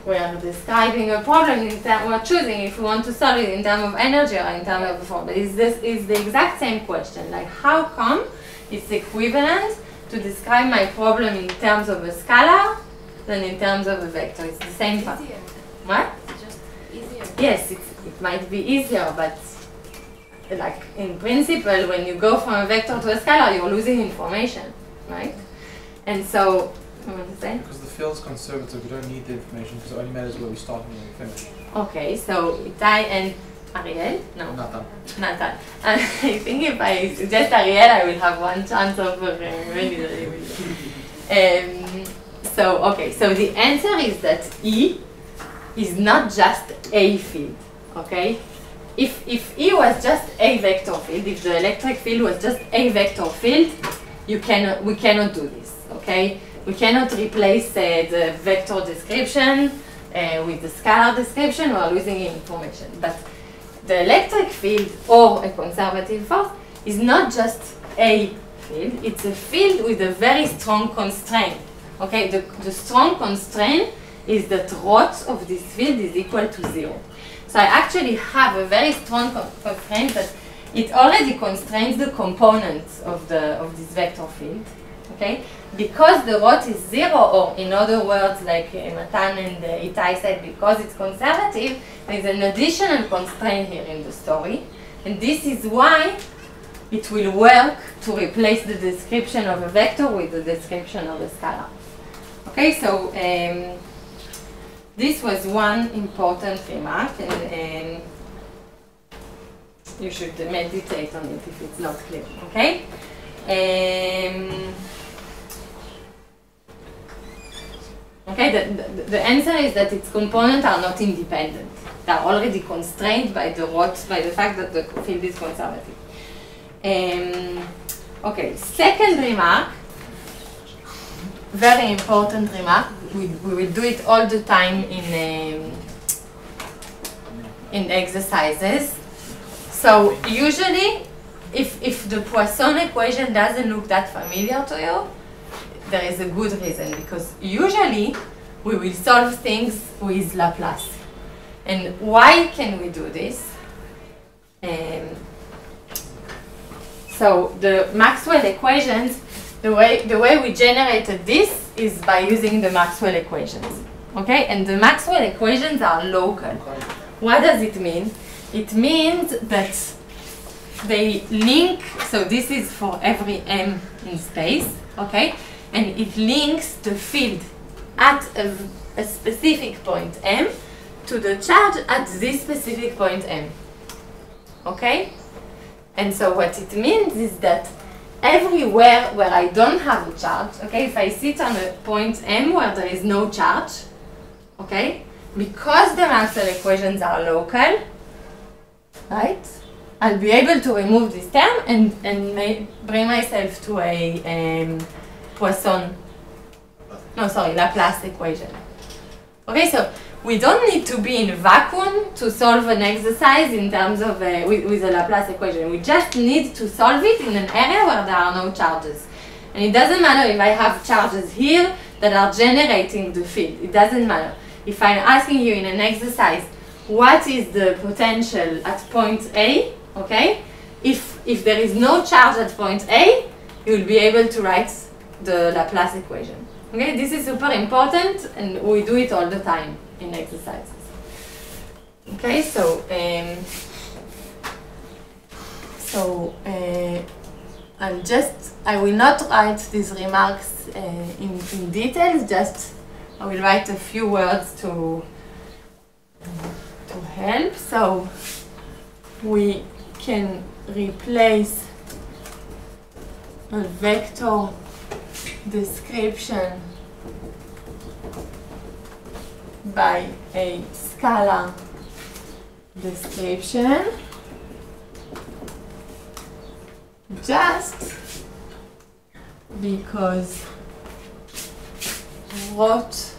we are describing a problem, we're choosing if we want to solve it in terms of energy or in terms of force. But it's the exact same question, like how come it's equivalent to describe my problem in terms of a scalar than in terms of a vector? It's the same part. easier. What? It's just easier. Yes, it might be easier, but like in principle, when you go from a vector to a scalar, you're losing information, right? And so, you want to say? Because the field's conservative, we don't need the information because it only matters where we start and where we finish. Okay, so Itai and Ariel? No, Nathan. Nathan. I think if I suggest Ariel, I will have one chance of really. So the answer is that E is not just a field, okay? If E was just a vector field, if the electric field was just a vector field, we cannot do this, okay? We cannot replace the vector description with the scalar description. We are losing information. But the electric field or a conservative force is not just a field. It's a field with a very strong constraint. Okay, the strong constraint is that rho of this field is equal to 0. So I actually have a very strong constraint that it already constrains the components of this vector field. Okay, because the rho is 0, or in other words, like Matan and Itai said, because it's conservative, there is an additional constraint here in the story, and this is why it will work to replace the description of a vector with the description of a scalar. Okay, so this was one important remark, and you should meditate on it if it's not clear. Okay. Okay, the answer is that its components are not independent. They are already constrained by the fact that the field is conservative. Okay, second remark, very important remark. We will do it all the time in exercises. So usually, if the Poisson equation doesn't look that familiar to you, there is a good reason, because usually we will solve things with Laplace. And why can we do this? So the Maxwell equations, the way we generated this is by using the Maxwell equations. Okay, and the Maxwell equations are local. What does it mean? It means that they link, so this is for every m in space, okay? And it links the field at a specific point m to the charge at this specific point m. Okay? And so what it means is that everywhere where I don't have a charge, okay, if I sit on a point M where there is no charge, okay, because the Maxwell equations are local, right, I'll be able to remove this term and bring myself to a Laplace equation. Okay, so we don't need to be in vacuum to solve an exercise in terms of with a Laplace equation. We just need to solve it in an area where there are no charges. And it doesn't matter if I have charges here that are generating the field. It doesn't matter. If I'm asking you in an exercise, what is the potential at point A, okay? If there is no charge at point A, you'll be able to write the Laplace equation. Okay, this is super important, and we do it all the time in exercises. Okay, so I will not write these remarks in details. Just I will write a few words to help. So we can replace a vector description by a scalar description just because rot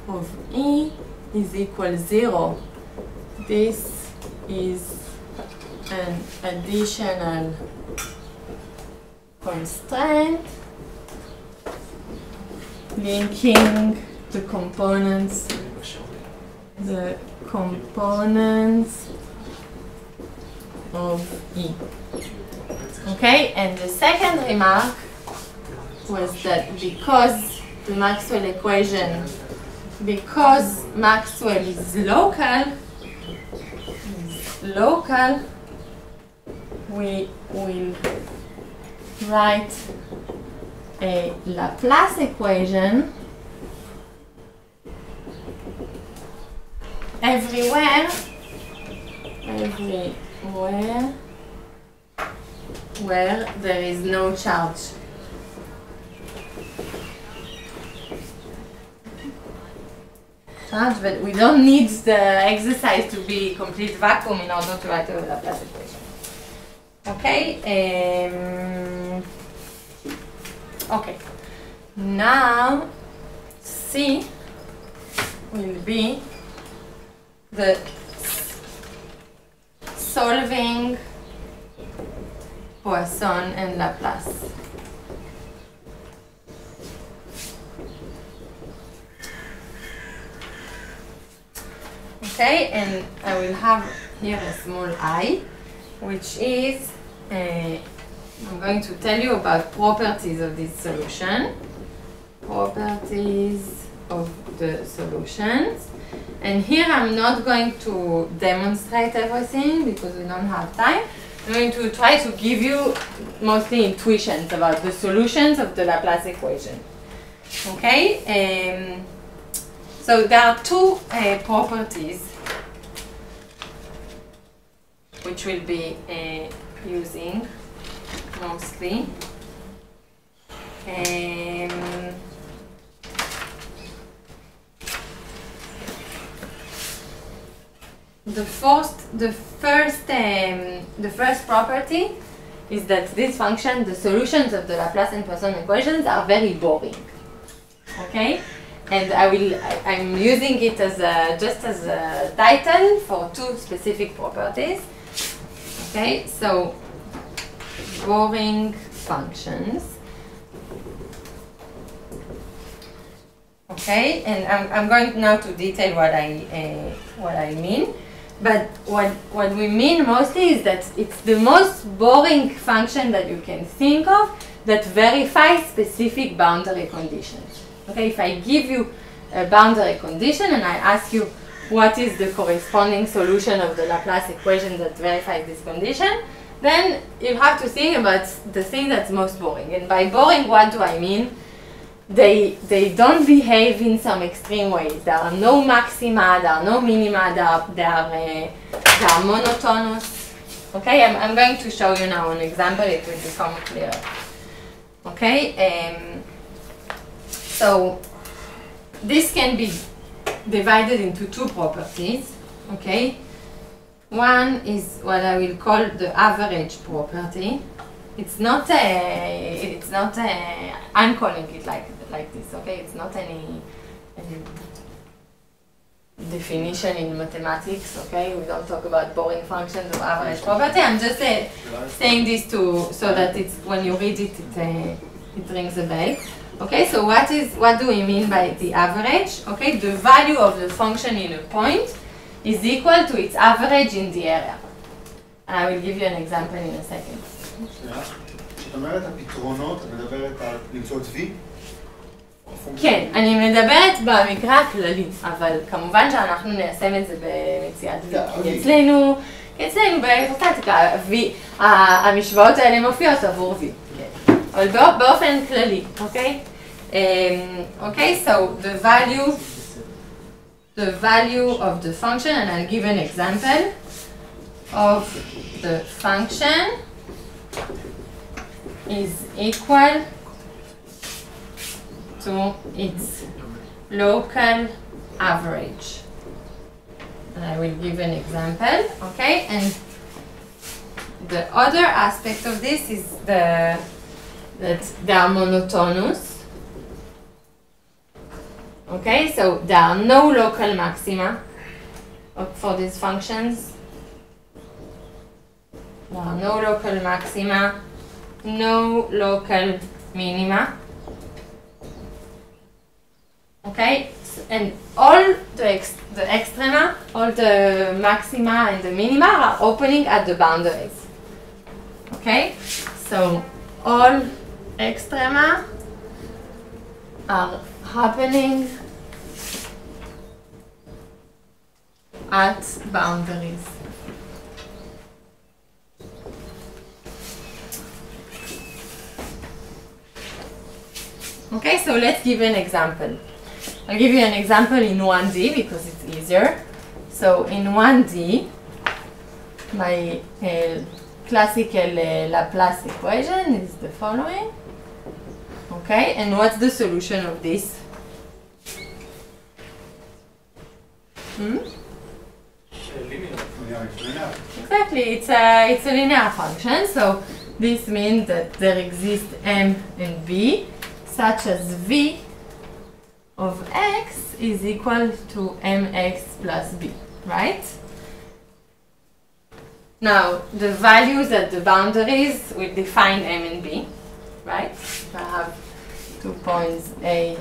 of E is equal 0. This is an additional constraint linking the components of E. Okay, and the second remark was that because the Maxwell equation, because Maxwell is local, we will write a Laplace equation everywhere where there is no charge. But we don't need the exercise to be complete vacuum in order to write a Laplace equation. Okay. Okay. Now C will be the solving Poisson and Laplace. Okay, and I will have here a small I, which is, I'm going to tell you about properties of this solution. Properties of the solutions. And here I'm not going to demonstrate everything because we don't have time. I'm going to try to give you mostly intuitions about the solutions of the Laplace equation. Okay? So there are two properties which we'll be using mostly. The first property is that this function, the solutions of the Laplace and Poisson equations, are very boring. Okay, and I'm using it as just as a title for two specific properties. Okay, so boring functions. Okay, and I'm going now to detail what I mean. But what we mean mostly is that it's the most boring function that you can think of that verifies specific boundary conditions. Okay, if I give you a boundary condition and I ask you what is the corresponding solution of the Laplace equation that verifies this condition, then you have to think about the thing that's most boring. And by boring, what do I mean? They don't behave in some extreme ways. There are no maxima, there are no minima, they are monotonous. Okay, I'm going to show you now an example, it will become clearer. Okay, so this can be divided into two properties. Okay, one is what I will call the average property. I'm calling it like this. Okay, it's not any definition in mathematics. Okay, we don't talk about boring functions or average property. I'm just saying this so that it's when you read it, it rings a bell. Okay, so what do we mean by the average? Okay, the value of the function in a point is equal to its average in the area. And I will give you an example in a second. כשאת אומרת הפתרונות, את מדברת על למצוא את V? כן, אני מדברת במקרה הכללי, אבל כמובן שאנחנו ניישם את זה במציאת V. כי אצלנו באלקטרומגנטיקה, המשוואות האלה מופיעות עבור V. אבל באופן כללי, אוקיי? Okay, so the value of the function, and I'll give an example of the function is equal to its local average. And I will give an example, okay? And the other aspect of this is that they are monotonous. Okay, so there are no local maxima for these functions. There are no local maxima, no local minima. Okay, and all the extrema, all the maxima and the minima are opening at the boundaries. Okay, so all extrema are happening at boundaries. Okay, so let's give an example. I'll give you an example in 1D because it's easier. So in 1D, my classical Laplace equation is the following. Okay, and what's the solution of this? Exactly, it's a linear function. So this means that there exist M and B such as V of X is equal to Mx plus B, right? Now, the values at the boundaries will define M and B, right? If I have 2 points A.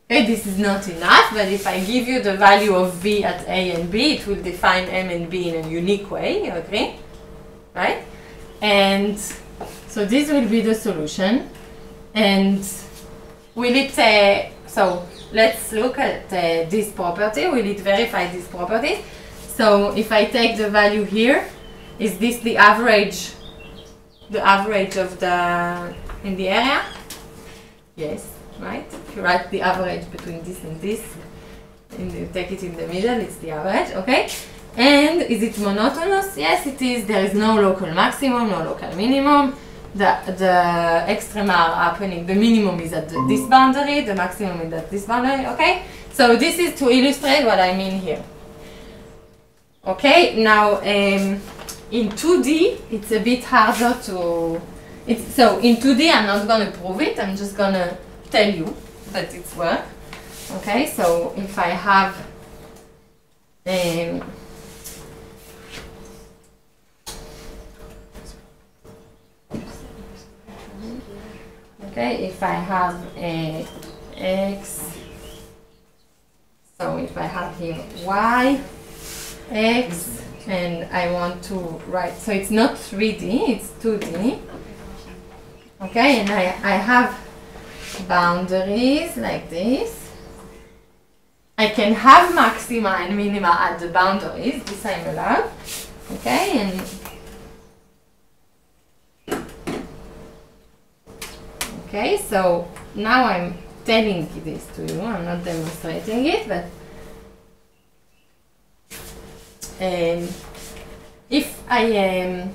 Okay, this is not enough, but if I give you the value of V at A and B, it will define M and B in a unique way, you agree? Right? And so this will be the solution. And will it, so let's look at this property. Will it verify this property? So if I take the value here, is this the average of in the area? Yes, right? If you write the average between this and this, and you take it in the middle, it's the average, okay? And is it monotonous? Yes, it is. There is no local maximum, no local minimum. The extrema are happening, the minimum is at this boundary, the maximum is at this boundary, okay? So this is to illustrate what I mean here. Okay, now in 2D, it's a bit harder to... So in 2D, I'm not going to prove it, I'm just going to tell you that it's work. Okay, so if I have... okay, if I have a x, so if I have here y, x, and I want to write, so it's not 3D, it's 2D. Okay, and I have boundaries like this. I can have maxima and minima at the boundaries, this I'm allowed. Okay, and okay, so now I'm telling this to you, I'm not demonstrating it, but if I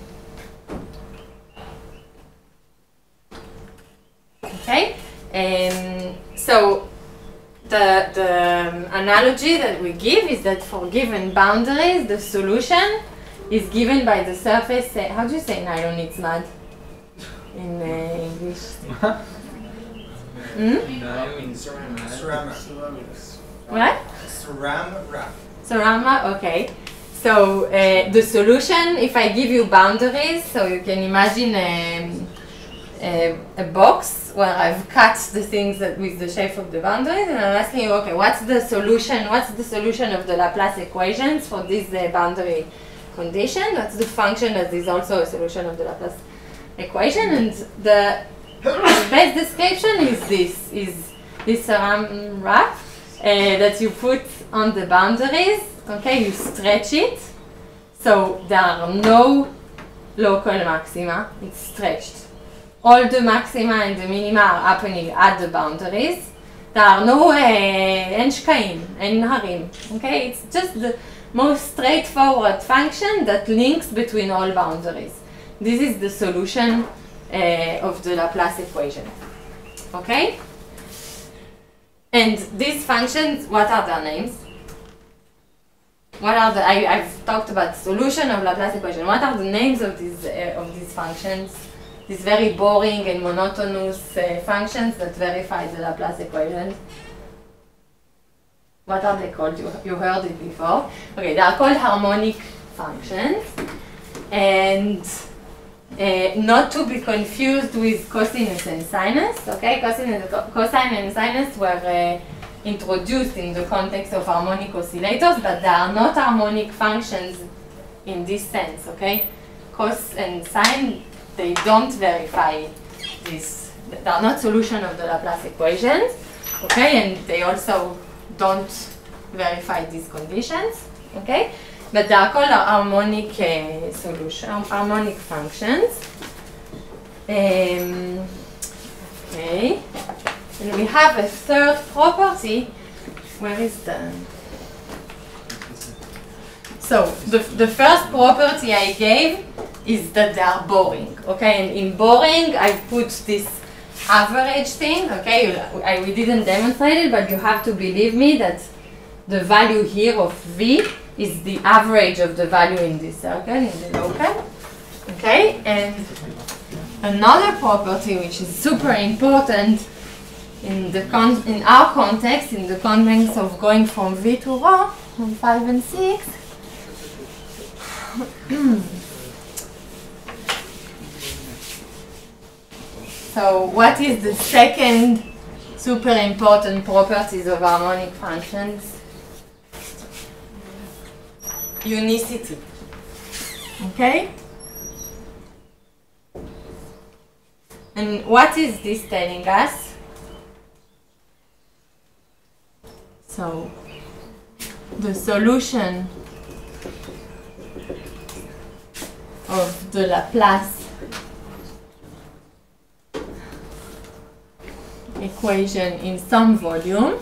okay, so the analogy that we give is that for given boundaries, the solution is given by the surface. How do you say nylon? It's mud in English. Ceramics. What? Cerama, okay. So the solution, if I give you boundaries, so you can imagine a box where I've cut the things that with the shape of the boundaries, and I'm asking you, okay, what's the solution? What's the solution of the Laplace equations for this boundary condition? What's the function that is also a solution of the Laplace equation? And the best description is this wrap that you put on the boundaries. Okay, you stretch it, so there are no local maxima. It's stretched. All the maxima and the minima are happening at the boundaries. There are no אין שקעים, אין הרים. Okay, it's just the most straightforward function that links between all boundaries. This is the solution of the Laplace equation. Okay? And these functions, what are their names? What are the? I've talked about solution of Laplace equation. What are the names of these functions? These very boring and monotonous functions that verify the Laplace equation. What are they called? You heard it before. Okay, they are called harmonic functions, and not to be confused with cosinus and sinus. Okay, cosine and sinus were introduced in the context of harmonic oscillators, but they are not harmonic functions in this sense. Okay, cos and sine, they don't verify this. They are not solution of the Laplace equations. Okay, and they also don't verify these conditions. Okay, but they are called harmonic harmonic functions. Okay, and we have a third property. Where is the? So the first property I gave is that they are boring. Okay, and in boring I put this average thing. Okay, we didn't demonstrate it, but you have to believe me that the value here of V is the average of the value in this circle, in the local. Okay, and another property which is super important in our context, in the context of going from V to ρ, on 5 and 6. So what is the second super important properties of harmonic functions? Unicity. Okay? And what is this telling us? So the solution of the Laplace equation in some volume,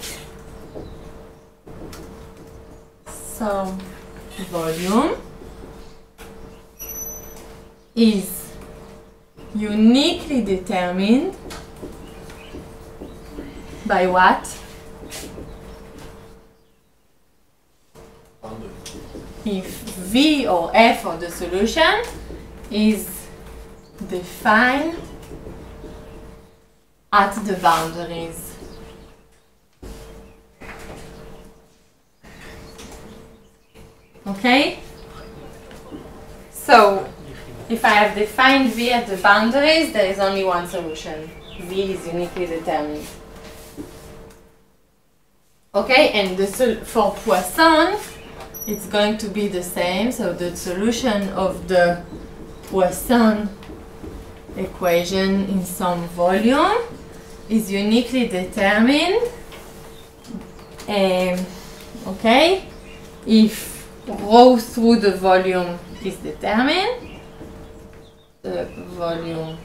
is uniquely determined by what? If V or F of the solution is defined at the boundaries. Okay? So, if I have defined V at the boundaries, there is only one solution. V is uniquely determined. Okay, and for Poisson, it's going to be the same. So the solution of the Poisson equation in some volume is uniquely determined. Okay, if rho through the volume is determined, the volume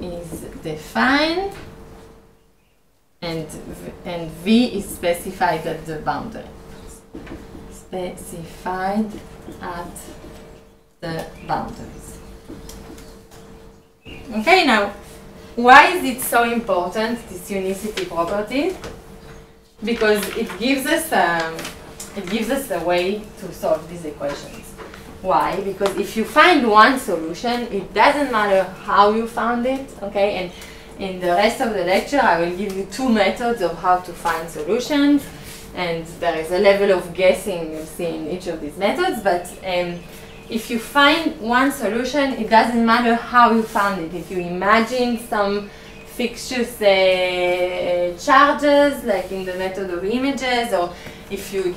is defined, and V is specified at the boundary. Specified at the boundaries. Okay, now, why is it so important, this unicity property? Because it gives us a way to solve these equations. Why? Because if you find one solution, it doesn't matter how you found it, okay? And in the rest of the lecture, I will give you 2 methods of how to find solutions, and there is a level of guessing you'll see in each of these methods, but if you find one solution, it doesn't matter how you found it. If you imagine some fictitious charges, like in the method of images, or if you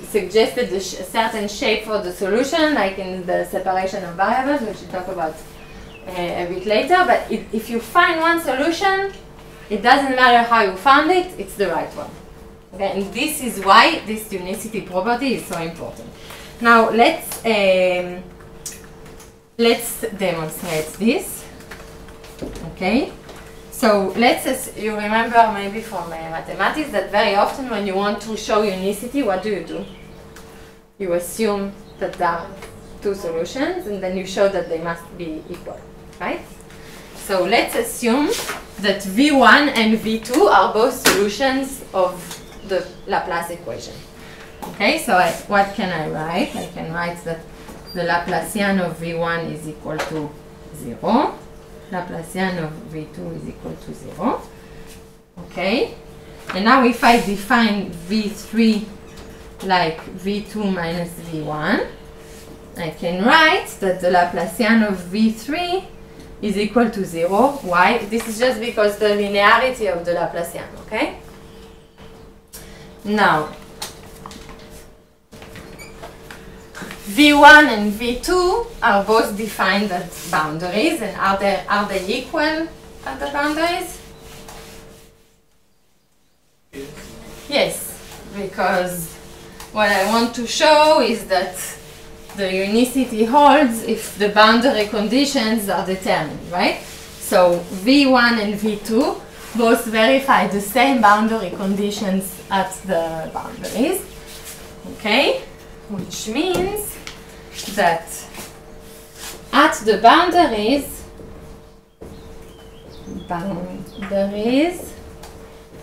suggested a certain shape for the solution, like in the separation of variables, which we'll talk about a bit later. But if you find one solution, it doesn't matter how you found it, it's the right one. Okay? And this is why this unicity property is so important. Now let's demonstrate this. Okay. So you remember maybe from mathematics that very often when you want to show unicity, what do? You assume that there are 2 solutions and then you show that they must be equal, right? So let's assume that V1 and V2 are both solutions of the Laplace equation. Okay, so what can I write? I can write that the Laplacian of V1 is equal to 0. Laplacian of V2 is equal to 0. Okay, and now if I define V3 like V2 minus V1, I can write that the Laplacian of V3 is equal to 0. Why? This is just because the linearity of the Laplacian, okay? Now, V1 and V2 are both defined as boundaries, and are they equal at the boundaries? Yes, because what I want to show is that the unicity holds if the boundary conditions are determined, right? So V1 and V2 both verify the same boundary conditions at the boundaries, okay? Which means that at the boundaries,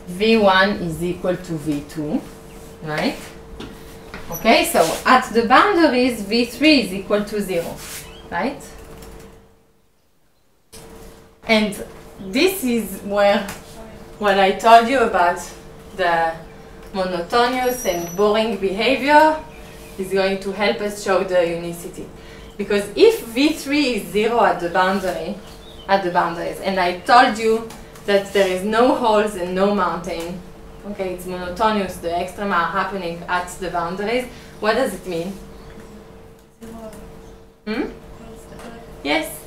V1 is equal to V2, right? Okay, so at the boundaries, V3 is equal to 0, right? And this is where what I told you about the monotonous and boring behavior is going to help us show the unicity. Because if V3 is 0 at the boundaries, and I told you that there is no holes and no mountain, okay, it's monotonous, the extrema are happening at the boundaries, what does it mean? Yes.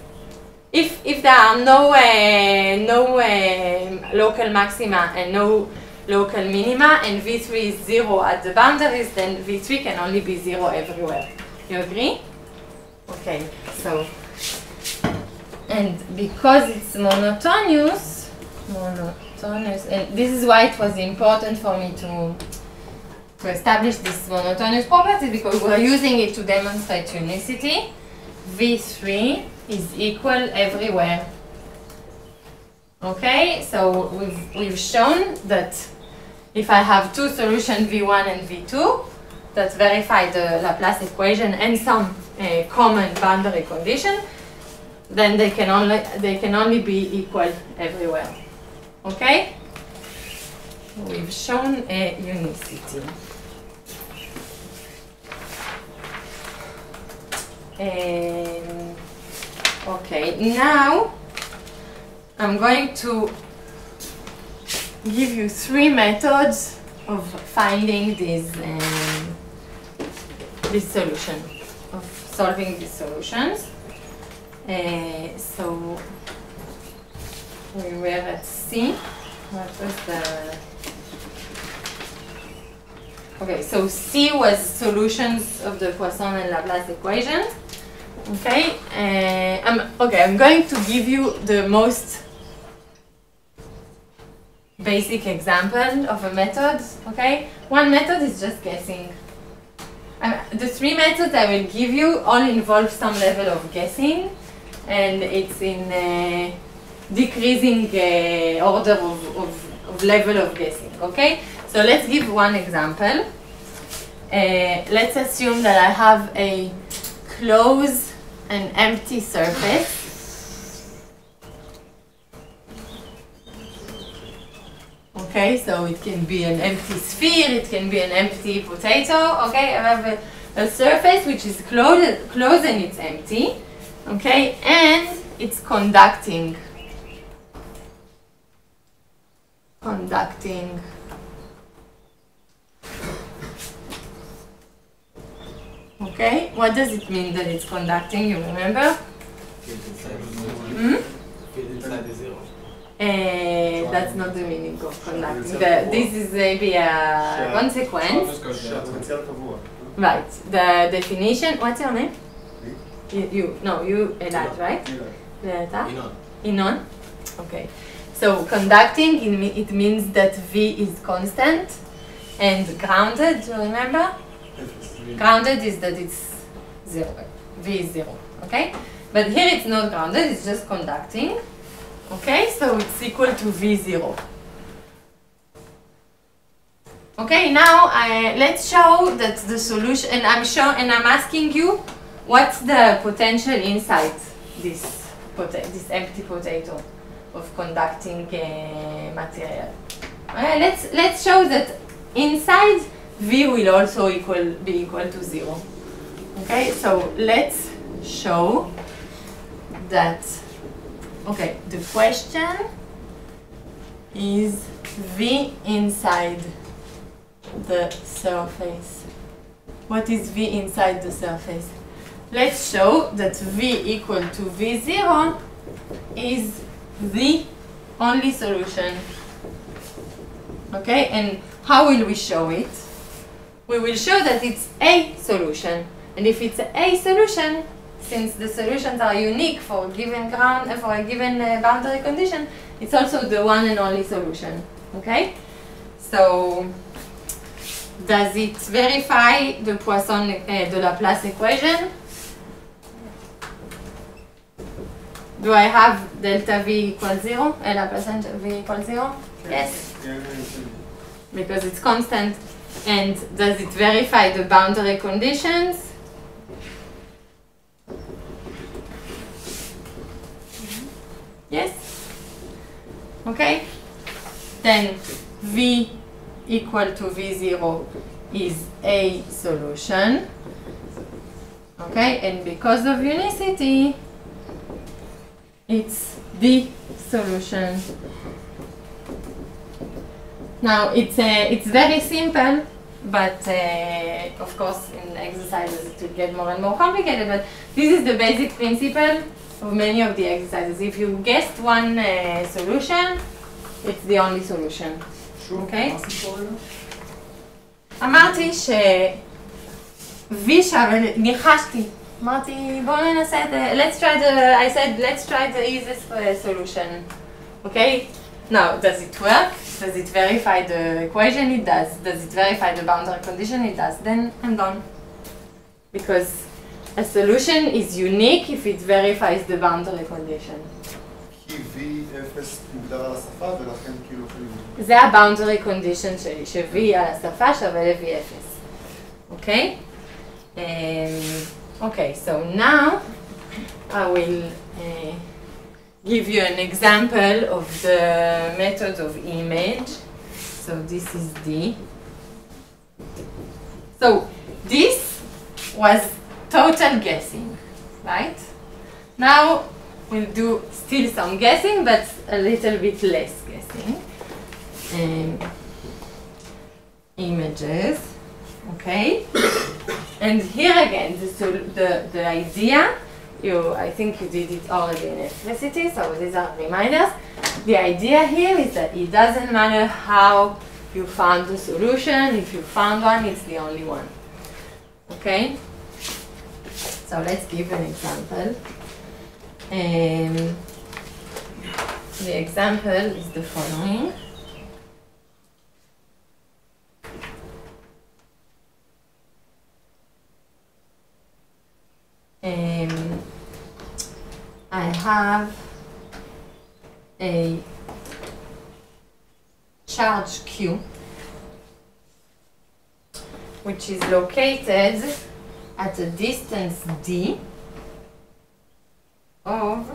If there are no local maxima and no local minima, and V3 is 0 at the boundaries, then V3 can only be 0 everywhere. You agree? Okay, so, and because it's monotonous, and this is why it was important for me to establish this monotonous property, because we're using it to demonstrate unicity. V3 is equal everywhere. Okay, so we've shown that if I have 2 solutions, V1 and V2, that verify the Laplace equation and some common boundary condition, then they can only be equal everywhere. Okay? We've shown a unicity. Okay, now I'm going to give you 3 methods of finding this solution, of solving these solutions. So we were at C. What was the... Okay, so C was solutions of the Poisson and Laplace equations. Okay, I'm going to give you the most basic example of a method. Okay, one method is just guessing. the three methods I will give you all involve some level of guessing, and it's in decreasing order of level of guessing, okay? So let's give one example. Let's assume that I have a closed and empty surface. Okay, so it can be an empty sphere, it can be an empty potato. Okay, I have a surface which is closed and it's empty. Okay, and it's conducting. Okay, what does it mean that it's conducting? You remember? Inside the zero. That's not the meaning of conducting. This is maybe a consequence. Right. The definition. What's your name? You. No, you. Elad, right? Inon. Okay. So conducting, it means that V is constant, and grounded. Do you remember? Grounded is that it's 0. V is 0. Okay. But here it's not grounded. It's just conducting. Okay, so it's equal to V0. Okay, now let's show that the solution, and I'm asking you, what's the potential inside this empty potato of conducting material? Okay, let's show that inside V will also be equal to 0. Okay, so let's show that. Okay, the question is V inside the surface. What is V inside the surface? Let's show that V equal to V0 is the only solution. Okay, and how will we show it? We will show that it's a solution. And if it's a solution, since the solutions are unique for a given boundary condition, it's also the one and only solution. Okay? So, does it verify the de Laplace equation? Do I have delta V equals 0? Laplace V equals 0? Yes. Because it's constant. And does it verify the boundary conditions? Yes? Okay? Then V equal to V0 is a solution. Okay? And because of unicity, it's the solution. Now, it's very simple, but of course in exercises it will get more and more complicated, but this is the basic principle of many of the exercises. If you guessed one solution, it's the only solution. Okay? אמרתי ש-V שווה, ניחשתי. אמרתי, בואו ננסה את let's try the easiest solution. Okay? Now, does it work? Does it verify the equation? It does. Does it verify the boundary condition? It does. Then I'm done. Because a solution is unique if it verifies the boundary condition. כי V0 מוגדר על השפה ולכן כאילו חייבים. זה ה-boundary condition שלי, ש-V על השפה שווה ל-V0. Okay? Okay, so now I will give you an example of the method of image. So this is D. So this was total guessing, right? Now we'll do still some guessing, but a little bit less guessing. Images, okay? And here again, the idea, I think you did it already in electricity, so these are reminders. The idea here is that it doesn't matter how you found the solution. If you found one, it's the only one. Okay? So let's give an example. The example is the following. I have a charge Q, which is located at a distance d of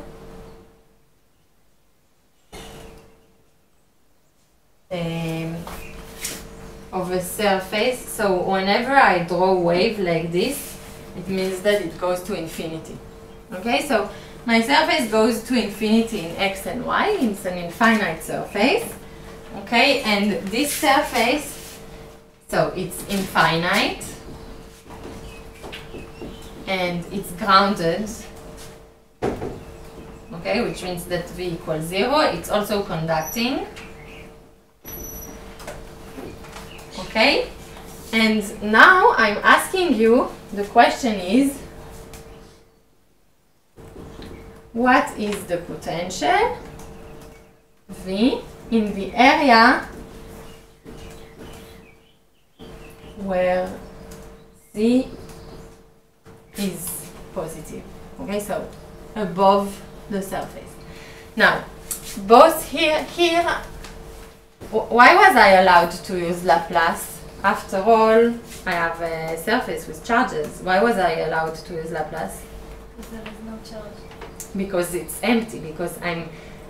a surface. So whenever I draw a wave like this, it means that it goes to infinity. Okay, so my surface goes to infinity in x and y. It's an infinite surface. Okay, and this surface, so it's infinite and it's grounded. Okay, which means that V equals 0. It's also conducting. Okay, and now I'm asking you, the question is, what is the potential V in the area where C is positive? Okay, so above the surface. Now, both here, why was I allowed to use Laplace? After all, I have a surface with charges. Why was I allowed to use Laplace? Because there is no charge. Because it's empty, because I'm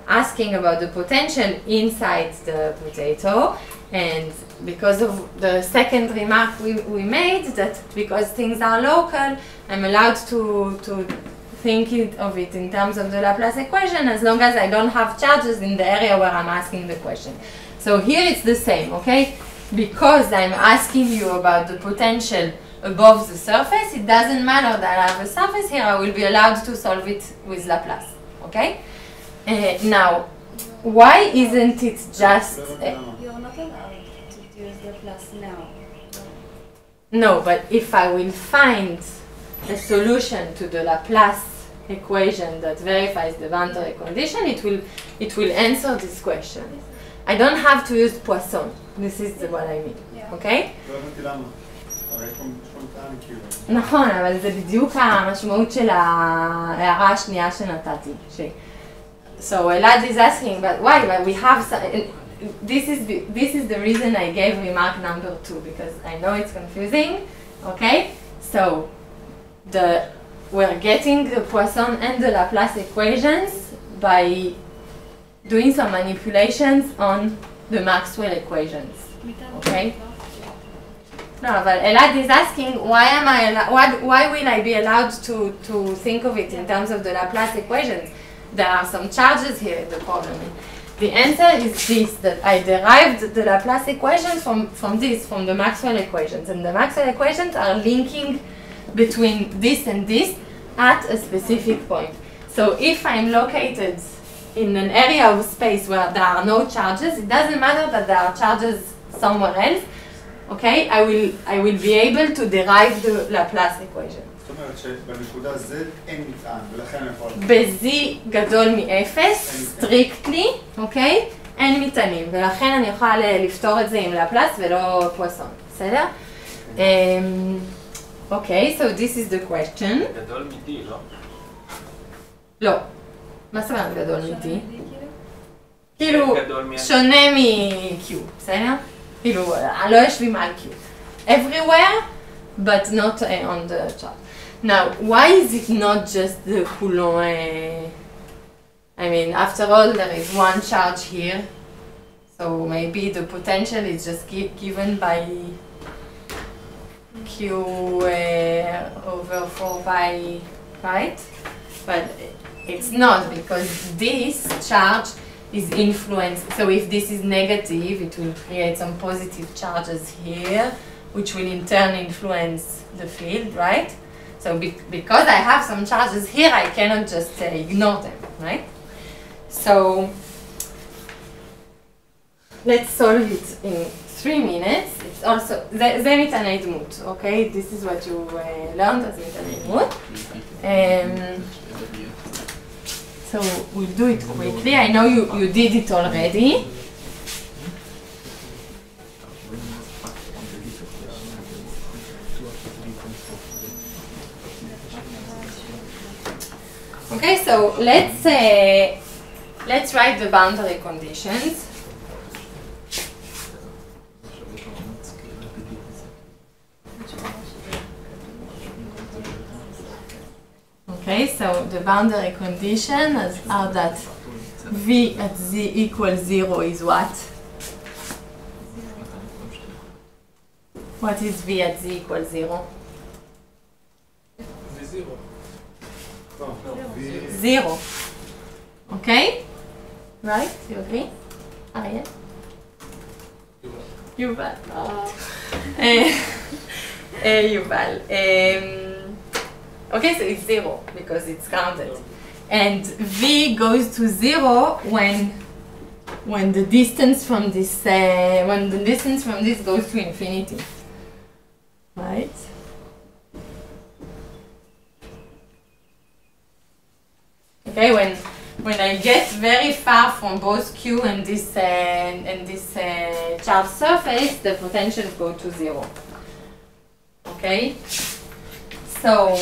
asking about the potential inside the potato, and because of the second remark we made, that because things are local, I'm allowed to think of it in terms of the Laplace equation as long as I don't have charges in the area where I'm asking the question. So here it's the same, okay? Because I'm asking you about the potential above the surface, it doesn't matter that I have a surface here, I will be allowed to solve it with Laplace, okay? Now, why isn't it just... You're not allowed to use Laplace now. No, but if I will find a solution to the Laplace equation that verifies the boundary condition, it will answer this question. I don't have to use Poisson. This is what I mean, okay? נכון, אבל זה בדיוק המשמעות של ההערה השנייה שנתתי. So Elad is asking, but why? But we have some, this is the reason I gave remark number 2, because I know it's confusing, okay? So we're getting the Poisson and the Laplace equations by doing some manipulations on the Maxwell equations, okay? No, but Elad is asking, why will I be allowed to think of it in terms of the Laplace equations? There are some charges here in the problem. The answer is this, that I derived the Laplace equation from the Maxwell equations. And the Maxwell equations are linking between this and this at a specific point. So if I'm located in an area of space where there are no charges, it doesn't matter that there are charges somewhere else, okay? I will be able to derive the Laplace equation. זאת אומרת שבנקודה Z אין מטען, ולכן אני יכול... ב-Z גדול מ-0, סטריקטלי, אוקיי? אין מטענים, ולכן אני יכולה לפתור את זה עם לפלס ולא פואסון, בסדר? אוקיי, so this is the question. גדול מ-D, לא? לא. מה זאת אומרת גדול מ-D? כאילו, שונה מ-Q, בסדר? כאילו, לא יושבים על Q. Everywhere, but not on the chart. Now, why is it not just the Coulomb? I mean, after all, there is one charge here. So maybe the potential is just given by Q over 4 pi, right? But it's not, because this charge is influenced. So if this is negative, it will create some positive charges here, which will in turn influence the field, right? So because I have some charges here, I cannot just ignore them, right? So let's solve it in 3 minutes. It's also, זה מטעני דמות, okay? This is what you learned as מטעני דמות. So we'll do it quickly. I know you did it already. Okay, so let's write the boundary conditions. Okay, so the boundary conditions are that v at z equals 0 is what? What is v at z equals 0? Zero. Zero. Okay? Right? You agree? Ariel? Yuval. Yuval. Okay, so it's 0 because it's counted. And v goes to 0 when the distance from this goes to infinity. Right? Okay, when I get very far from both Q and this charged surface, the potentials go to 0. Okay, so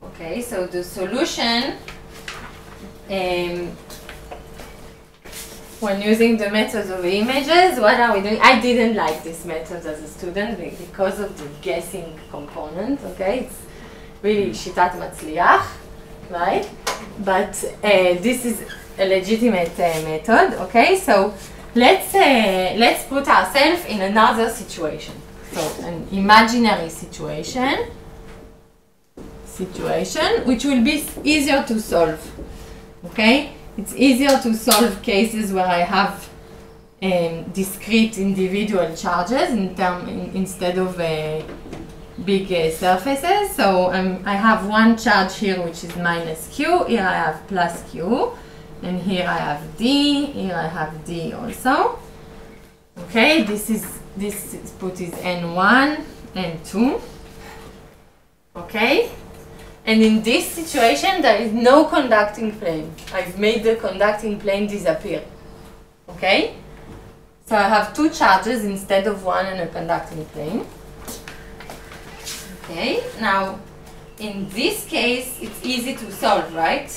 okay, so the solution. When using the method of images, what are we doing? I didn't like this method as a student because of the guessing component, okay? It's really shitat matzliach, right? But this is a legitimate method, okay? So let's put ourselves in another situation. So an imaginary situation which will be easier to solve, okay? It's easier to solve cases where I have discrete individual charges instead of big surfaces. So I have one charge here which is minus q, here I have plus q, and here I have d, here I have d also. Okay, this put is n1, n2. Okay? And in this situation, there is no conducting plane. I've made the conducting plane disappear. Okay? So I have two charges instead of one and a conducting plane. Okay, now in this case, it's easy to solve, right?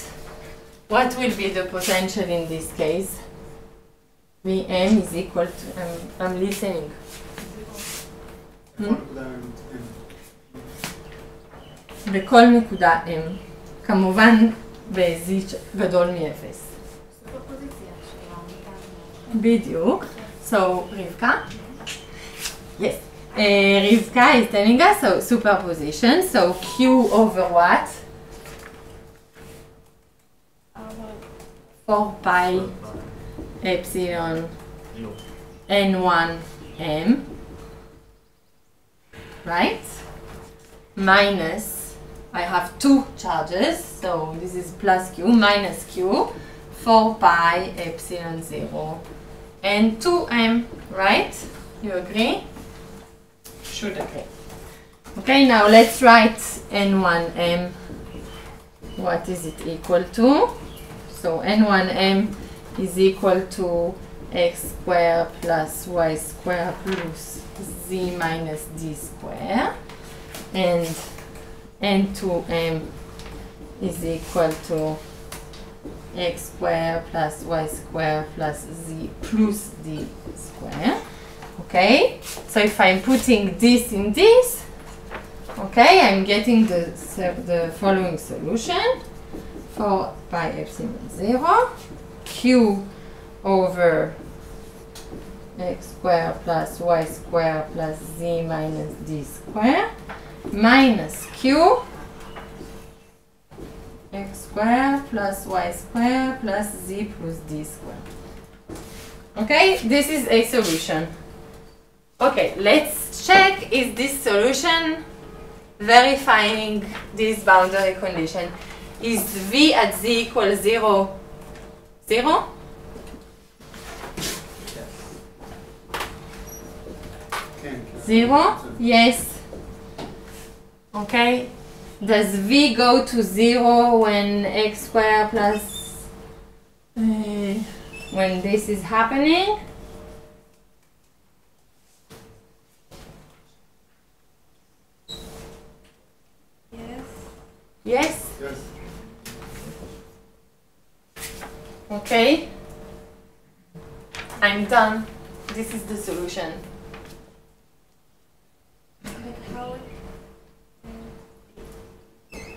What will be the potential in this case? Vm is equal to, I'm listening. בכל נקודה M, כמובן ב-Z גדול מ-0. בדיוק. So, רבקה? Yes. רבקה is telling us, so superposition, so Q over what? 4 pi epsilon N1 M, right? Minus, I have two charges, so this is plus Q, minus Q, 4 pi epsilon 0, and 2M, right? You agree? Should agree. Okay, now let's write N1M. What is it equal to? So N1M is equal to x squared plus y squared plus z minus d squared. And N2M is equal to x squared plus y squared plus z plus d squared. Okay, so if I'm putting this in this, okay, I'm getting the following solution: 4 pi epsilon 0 q over x squared plus y squared plus z minus d squared minus q x squared plus y squared plus z plus d squared. Okay, this is a solution. Okay, let's check is this solution verifying this boundary condition. Is v at z equals 0, 0? Zero? Yes. Okay. Does v go to 0 when x squared plus when this is happening. Yes. Yes? Yes. Okay. I'm done. This is the solution. But how?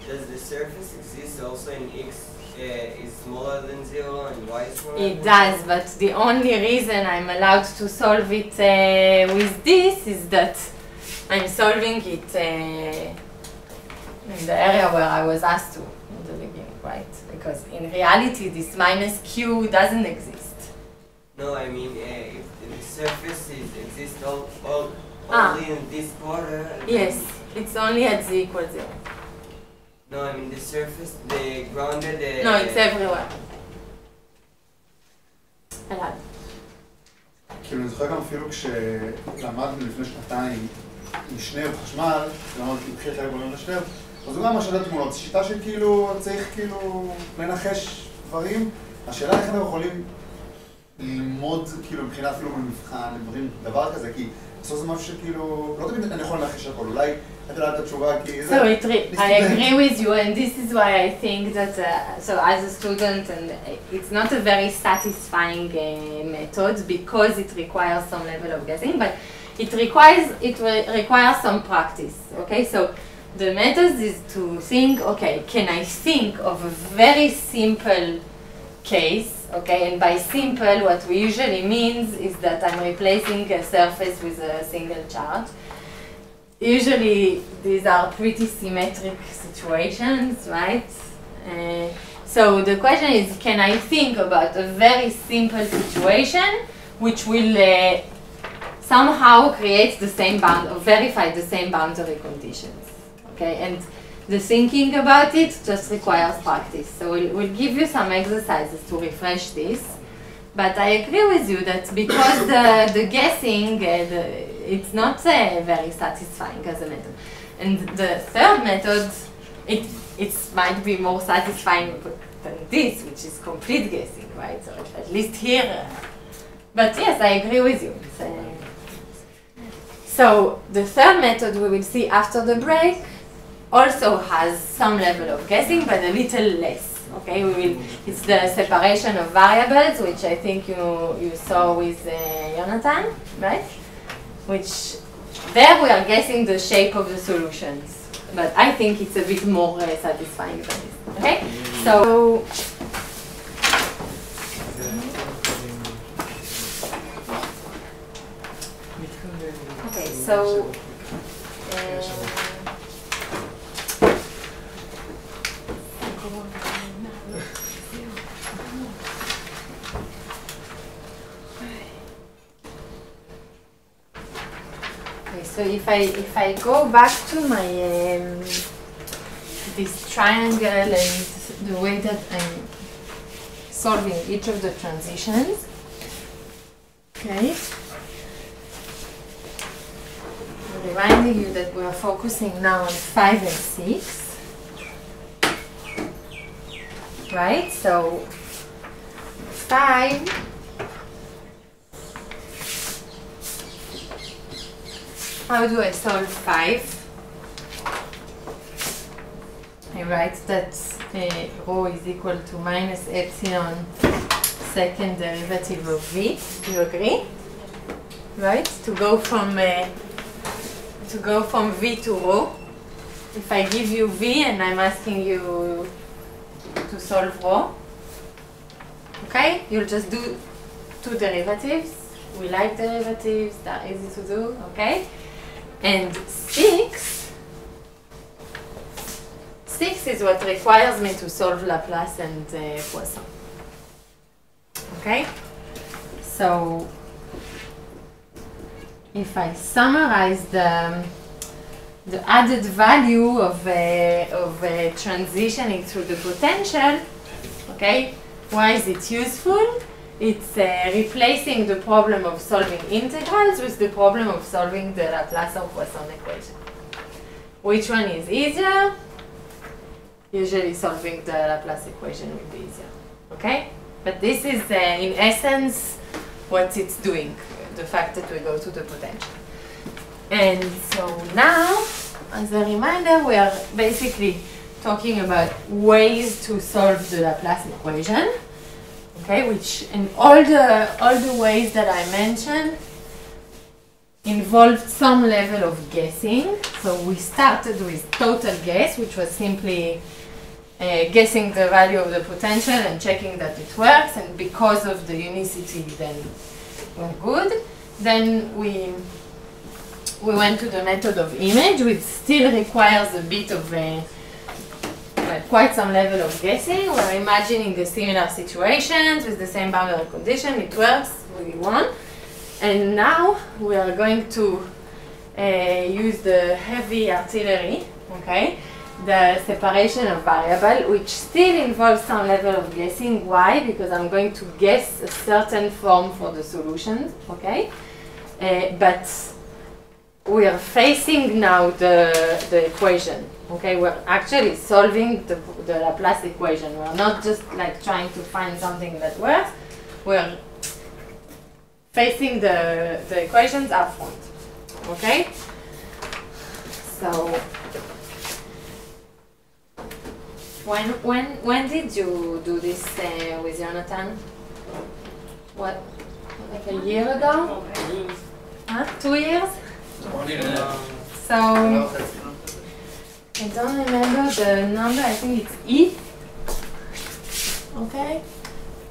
Does the surface exist also in x is smaller than 0 and y is smaller? It does, but the only reason I'm allowed to solve it with this is that I'm solving it in the area where I was asked to in the beginning, right? Because in reality, this minus q doesn't exist. No, I mean if the surface exists only in this quarter. Yes, it's only at z equals 0. No, I mean the surface, the grounded. No, it's everywhere. אלעד. כאילו, אני זוכר גם אפילו כשלמדנו לפני שנתיים משנה וחשמל, למדנו התחיל חלק בעולם לשנה, אז הוא גם השדה תמונות, זו שיטה שכאילו צריך כאילו לנחש דברים. השאלה איך אנחנו יכולים ללמוד כאילו מבחינה אפילו במבחן, דברים, דבר כזה, כי בסוף זה משהו שכאילו, לא תמיד אני יכול לנחש הכל, אולי את יודעת את התשובה כי זה... So I agree with you, and this is why I think that, so as a student, and it's not a very satisfying method because it requires some level of guessing, but it requires some practice, okay? So the method is to think, okay, can I think of a very simple case, okay? And by simple, what we usually means is that I'm replacing a surface with a single charge. Usually, these are pretty symmetric situations, right? So the question is, can I think about a very simple situation which will somehow create the same bound or verify the same boundary conditions, okay? And the thinking about it just requires practice. So we'll give you some exercises to refresh this. But I agree with you that because the guessing, it's not very satisfying as a method. And the third method, it might be more satisfying than this, which is complete guessing, right? So at least here. But yes, I agree with you. So the third method we will see after the break also has some level of guessing, but a little less. Okay, it's the separation of variables, which I think you saw with Jonathan, right? Which there we are guessing the shape of the solutions, but I think it's a bit more satisfying than this. Okay, so So if I go back to my this triangle and the way that I'm solving each of the transitions, okay. I'm reminding you that we are focusing now on 5 and 6, right? So 5. How do I solve 5? I write that rho is equal to minus epsilon second derivative of v. Do you agree? Right? To go from v to rho. If I give you v and I'm asking you to solve rho, okay? You'll just do 2 derivatives. We like derivatives, they're easy to do, okay? And 6 is what requires me to solve Laplace and Poisson. Okay? So if I summarize the added value of transitioning through the potential, okay, why is it useful? It's replacing the problem of solving integrals with the problem of solving the Laplace or Poisson equation. Which one is easier? Usually solving the Laplace equation will be easier. Okay? But this is, in essence, what it's doing, the fact that we go to the potential. And so now, as a reminder, we are basically talking about ways to solve the Laplace equation, okay? Which, in all the ways that I mentioned, involved some level of guessing. So we started with total guess, which was simply guessing the value of the potential and checking that it works, and because of the unicity, then we're good. Then we went to the method of image, which still requires a bit of quite some level of guessing. We're imagining the similar situations with the same boundary condition. It works, we won. And now we are going to use the heavy artillery, okay? The separation of variable, which still involves some level of guessing. Why? Because I'm going to guess a certain form for the solutions, okay? But we are facing now the equation, okay? We're actually solving the Laplace equation. We're not just like trying to find something that works. We're facing the equations up front, okay? So when did you do this with Jonathan? What, like a year ago? Huh? 2 years? So I don't remember the number. I think it's E. Okay.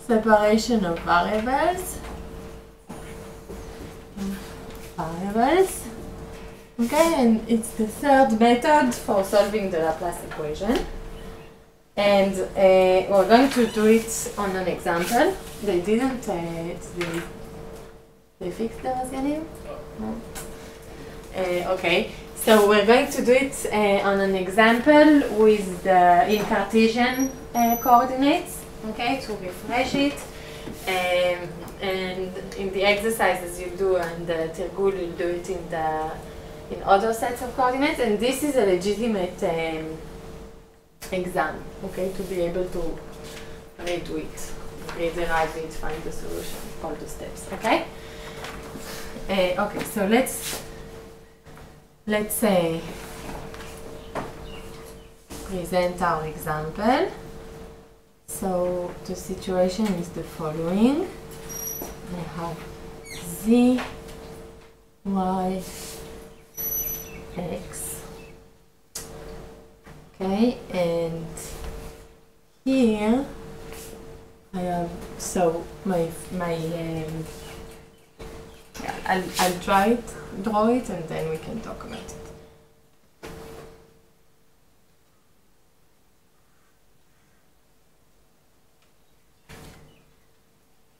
Separation of variables. Okay, and it's the third method for solving the Laplace equation. And we're going to do it on an example. They didn't, they fixed the Razganim? No. Okay, so we're going to do it on an example with in Cartesian coordinates, okay, to refresh it. And in the exercises you do and the Tirgul, you'll do it in other sets of coordinates. And this is a legitimate exam, okay, to be able to redo it, rederive it, find the solution, all the steps, okay? Okay, so let's present our example. So the situation is the following. I have z, y, x. Okay, and here I have, so I'll draw it, and then we can talk about it.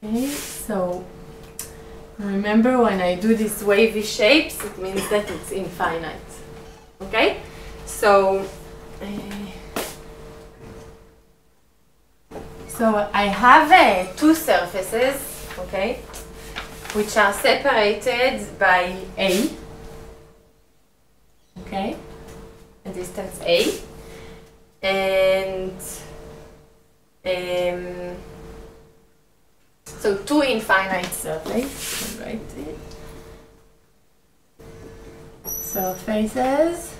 Okay, so remember when I do these wavy shapes, it means that it's infinite. Okay, so I have two surfaces, okay, which are separated by a, okay, a distance a, and so two infinite surfaces, right? Surfaces,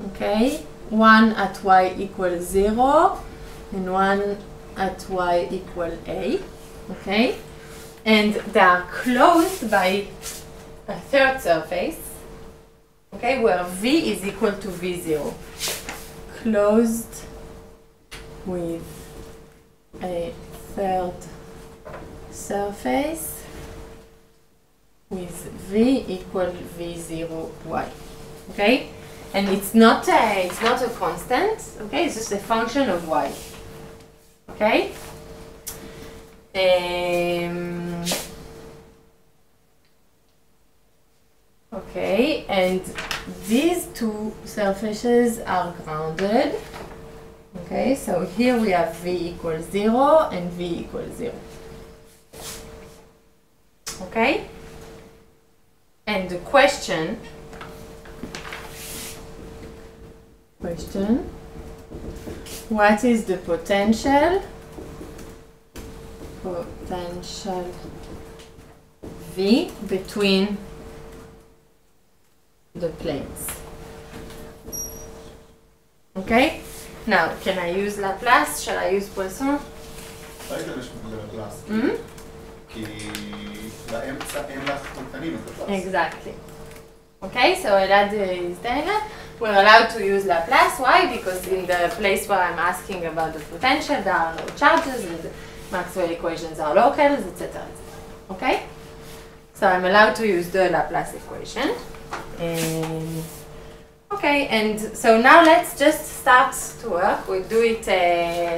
okay, one at y equals 0 and one at y equal a, okay, and they are closed by a third surface, okay, where v is equal to v0, closed with a third surface with v equal v0y, okay, and it's not a constant, okay, it's just a function of y, okay. Okay, and these two surfaces are grounded. Okay, so here we have v equals 0 and v equals 0. Okay? And the question, what is the potential potential V between the plates. Okay? Now, can I use Laplace? Shall I use Poisson? לא להשתמש בלפלס, כי באמצע אין לך קטנים את לפלס. Exactly. Okay, so Elad is Dana. We're allowed to use Laplace. Why? Because in the place where I'm asking about the potential, there are no charges, and the Maxwell equations are locals, etc. Okay? So I'm allowed to use the Laplace equation. Okay, and so now let's just start to work. We'll do it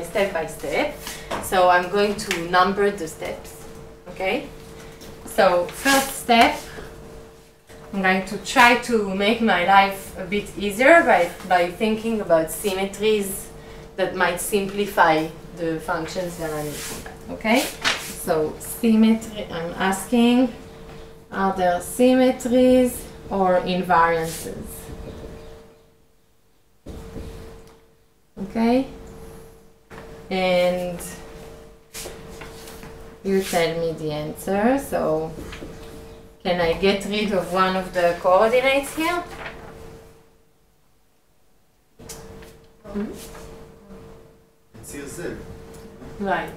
step by step. So I'm going to number the steps. Okay? So first step, I'm going to try to make my life a bit easier by thinking about symmetries that might simplify the functions that I'm looking at. Okay? So symmetry, I'm asking, are there symmetries or invariances? Okay? And you tell me the answer. So can I get rid of one of the coordinates here? ציר Z. Right.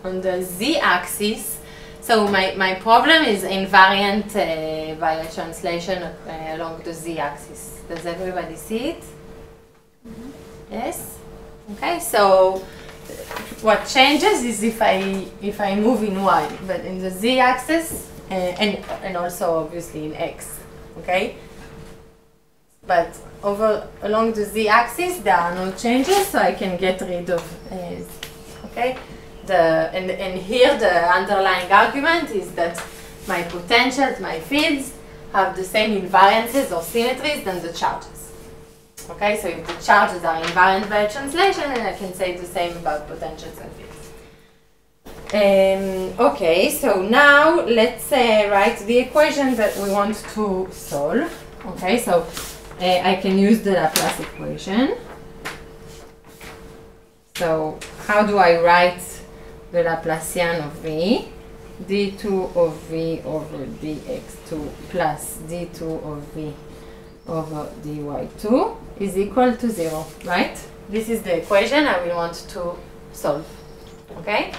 On the z-axis, so my problem is invariant via translation along the z-axis. Does everybody see it? Yes? Okay, so what changes is if I move in y, but in the z-axis, and also obviously in x, okay? But along the z-axis, there are no changes, so I can get rid of, okay? And here the underlying argument is that my potentials, my fields, have the same invariances or symmetries than the charges. Okay, so if the charges are invariant by translation, then I can say the same about potentials and fields. Okay, so now let's write the equation that we want to solve. Okay, so I can use the Laplace equation. So how do I write the Laplacian of V? d2 of V over dx2 plus d2 of V over dy2 is equal to 0, right? This is the equation I will want to solve, okay?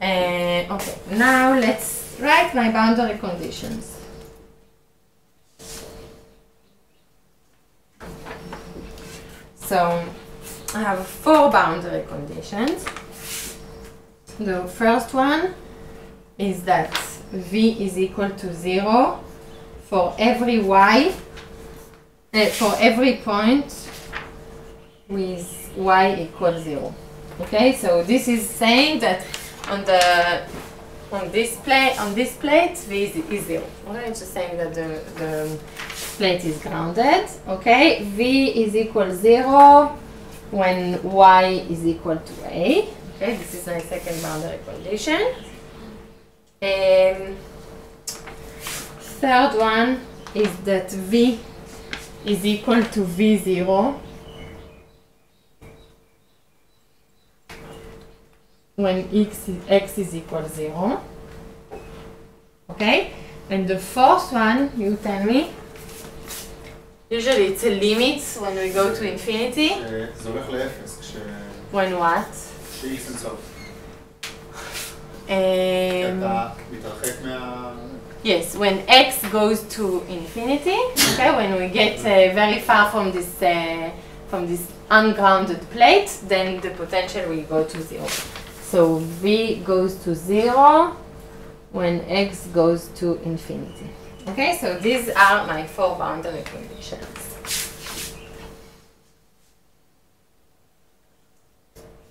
Okay, now let's write my boundary conditions. So I have 4 boundary conditions. The first one is that V is equal to 0 for every y, for every point with y equals 0. Okay, so this is saying that on this plate V is 0. Okay, it's just saying that the plate is grounded. Okay, V is equal 0 when y is equal to a. Okay, this is my second boundary condition. Third one is that V is equal to V0 when x is equal 0. Okay? And the fourth one, you tell me, usually it's a limit when we go to infinity. זה הולך לאפס כש... When what? כש-x אינסוף. אתה מתרחק מה... Yes, when x goes to infinity, okay, when we get very far from this ungrounded plate, then the potential will go to 0. So V goes to 0 when x goes to infinity. Okay, so these are my 4 boundary conditions.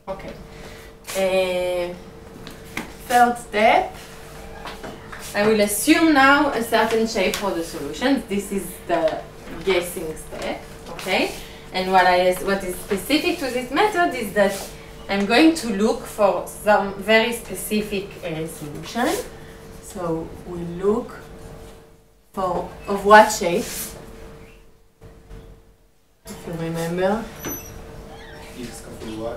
Okay. Third step. I will assume now a certain shape for the solutions. This is the guessing step, okay? And what is specific to this method is that I'm going to look for some very specific solution. So we look for of what shape? If you remember. x כפול y.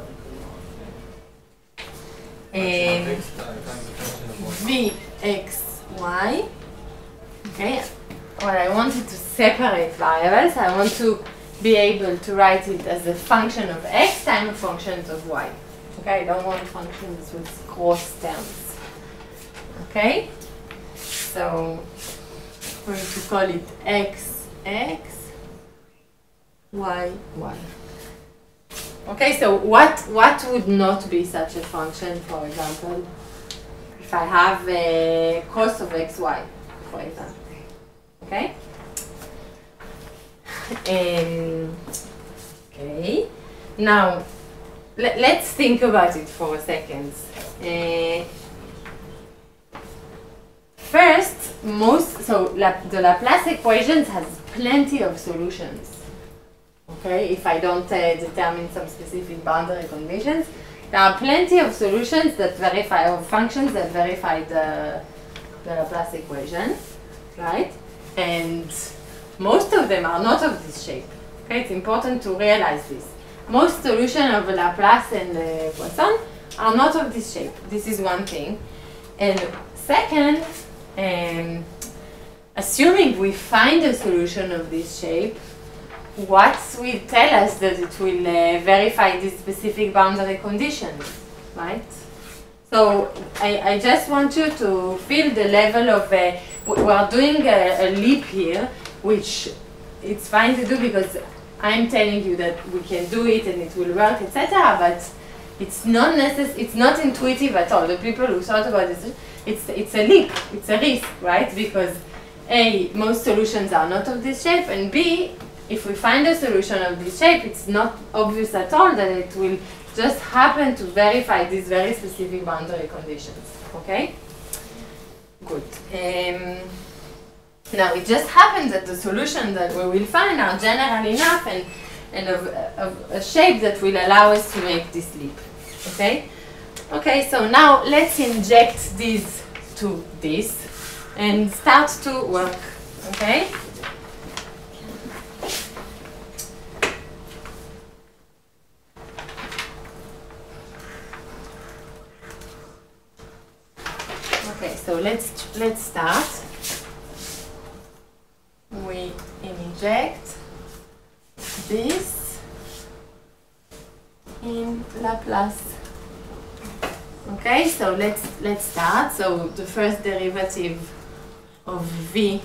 vxy. Okay, well, I wanted to separate variables. I want to be able to write it as a function of x times functions of y. Okay, I don't want functions with cross terms. Okay, so we're going to call it x, y, y. Okay, so what would not be such a function, for example, if I have a cos of xy, for example? Okay. Okay. Now, let's think about it for a second. First, the Laplace equations has plenty of solutions. Okay, if I don't determine some specific boundary conditions, there are plenty of solutions that verify, or functions that verify the Laplace equation, right? And most of them are not of this shape. Okay, it's important to realize this. Most solutions of Laplace and Poisson are not of this shape. This is one thing. And second, assuming we find a solution of this shape, what will tell us that it will verify these specific boundary conditions, right? So I just want you to feel the level of, we are doing a leap here, which it's fine to do because I'm telling you that we can do it and it will work, etc. But it's not it's not intuitive at all. The people who thought about this, it's a leap, it's a risk, right? Because A, most solutions are not of this shape, and B, if we find a solution of this shape, it's not obvious at all that it will just happen to verify these very specific boundary conditions. Okay? Good. Now, it just happens that the solutions that we will find are general enough and of a shape that will allow us to make this leap. Okay? Okay, so now let's inject these to this and start to work. Okay? Okay, so let's start. We inject this in Laplace. Okay, so let's start. So the first derivative of v